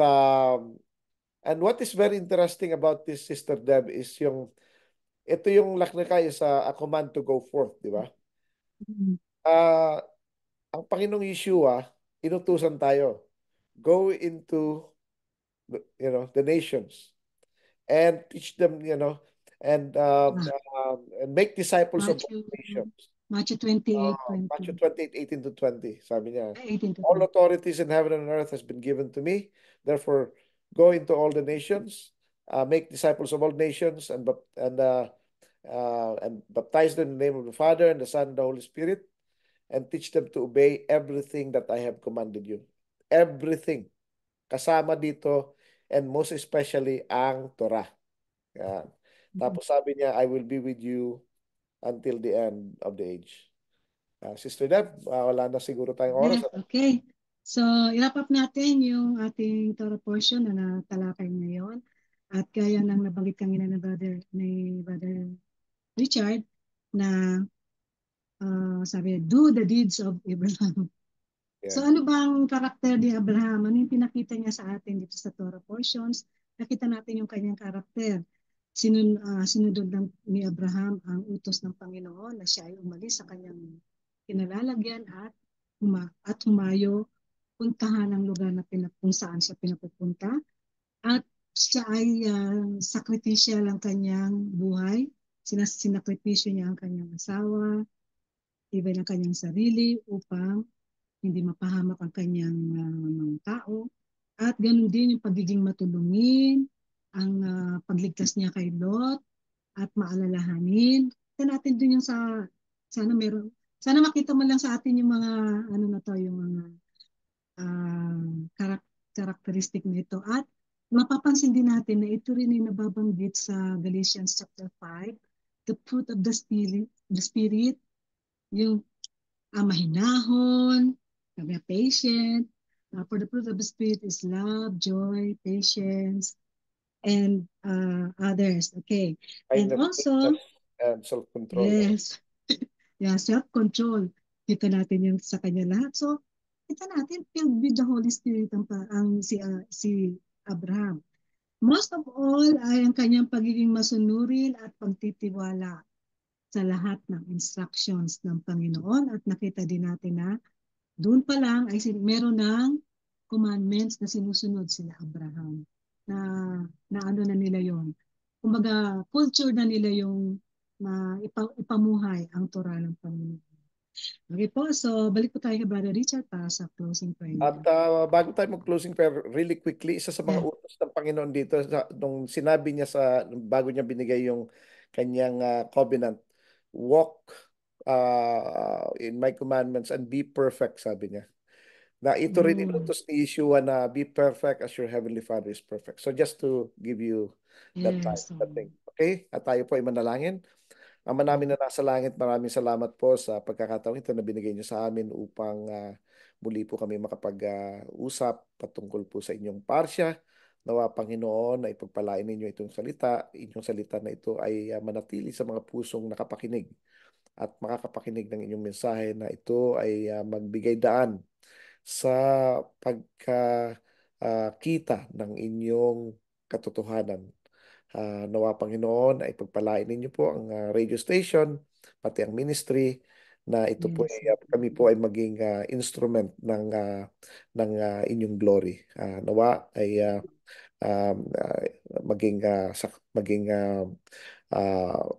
and what is very interesting about this, Sister Deb, is ito yung laknakay sa a command to go forth, di ba? Mm. Ah, ang Panginoong Yeshua, inutusan tayo. Go into, the nations and teach them, Ah, and make disciples of all Matthew, nations. Matthew 28, Matthew 20. 28:18 to 20. Sabi niya, 18 to all 20. authorities in heaven and earth has been given to me. Therefore, go into all the nations, make disciples of all nations, and baptize them in the name of the Father and the Son and the Holy Spirit, and teach them to obey everything that I have commanded you. Everything. Kasama dito, and most especially ang Torah. Yan. Mm. Tapos sabi niya, I will be with you until the end of the age. Sister Deb, wala na siguro tayong oras. Yes, okay. So, i-wrap up natin yung ating Torah portion na natalakay ngayon. At gaya ng nabanggit kanina ni Brother Richard na sabi, do the deeds of Abraham. So Yeah. ano bang karakter ni Abraham? Ano yung pinakita niya sa atin dito sa Torah portions? Nakita natin yung kanyang karakter. Sinunod ni Abraham ang utos ng Panginoon na siya ay umalis sa kanyang kinalalagyan at humayo puntahan ang lugar na kung saan siya pinapupunta. At siya ay sakripisya ang kanyang buhay. Sinakripisyo niya ang kanyang asawa, even ang kanyang sarili upang hindi mapahamak ang kanyang mga tao. At ganun din yung pagiging matulungin, ang pagligtas niya kay Lot at maalalahanin. Kita natin din yung sana makita mo lang sa atin yung mga ano na to, yung mga uh, karakteristik nito. At mapapansin din natin na ito rin ay nababanggit sa Galatians chapter 5, the fruit of the Spirit, yung mahinahon, patient. For the fruit of the Spirit is love, joy, patience, and others. Okay. And Kindness, also, goodness, and self-control. yes, yeah, self-control. Kita natin yung sa kanya lahat. So, kita natin filled with the Holy Spirit si Abraham. Most of all ay ang kanyang pagiging masunurin at pagtitiwala sa lahat ng instructions ng Panginoon, at nakita din natin na doon pa lang ay meron ng commandments na sinusunod sila Abraham na ano na nila yon. Kumbaga, culture na nila yung ipamuhay ang Torah ng Panginoon. Okay po, so balik po tayo kay Brother Richard para sa closing prayer. At bago tayo mag-closing prayer, really quickly, isa sa mga Yeah. utos ng Panginoon dito, nung sinabi niya bago niya binigay yung kanyang covenant, walk in my commandments and be perfect, sabi niya. Na ito rin inutos ni Yeshua na be perfect as your heavenly Father is perfect. So just to give you Yes. that thing. Okay? At tayo po ay manalangin. Ama namin na nasa langit, maraming salamat po sa pagkakataon ito na binigay niyo sa amin upang muli po kami makapag-usap patungkol po sa inyong parsya. Nawa, Panginoon, na ipagpalain ninyo itong salita. Inyong salita na ito ay manatili sa mga pusong nakapakinig at makakapakinig ng inyong mensahe na ito ay magbigay daan sa pagkakita ng inyong katotohanan. Nawa, Panginoon, ay pagpalain ninyo po ang radio station, pati ang ministry, na ito po Yes. ay kami po ay maging instrument ng inyong glory. Nawa ay um, uh, maging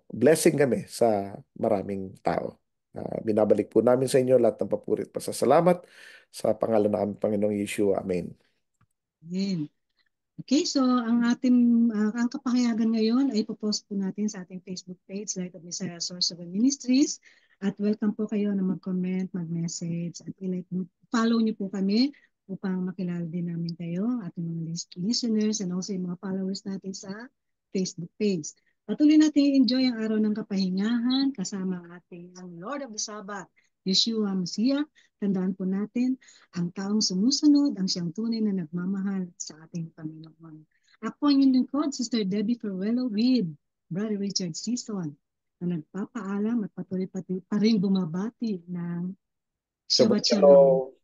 blessing kami sa maraming tao. Binabalik po namin sa inyo lahat ng papuri at pasasalamat sa pangalan ng aming Panginoong Yeshua. Amen. Amen. Okay, so ang kapahayagan ngayon ay ipopost po natin sa ating Facebook page, Light of Messiah Sorsogon Ministries. At welcome po kayo na mag-comment, mag-message, at follow niyo po kami upang makilala din namin kayo, ating mga listeners, and also yung mga followers natin sa Facebook page. Patuloy natin i-enjoy ang araw ng kapahingahan kasama ang Lord of the Sabbath, Yeshua Messiah. Tandaan po natin, ang taong sumusunod ang siyang tunay na nagmamahal sa ating Panginoon. Ako ang inyong lingkod, Sister Debbie Ferwello with Brother Richard Season, na nagpapaalam at patuloy pa rin bumabati ng Shabbat Shabbat shalom. Shalom.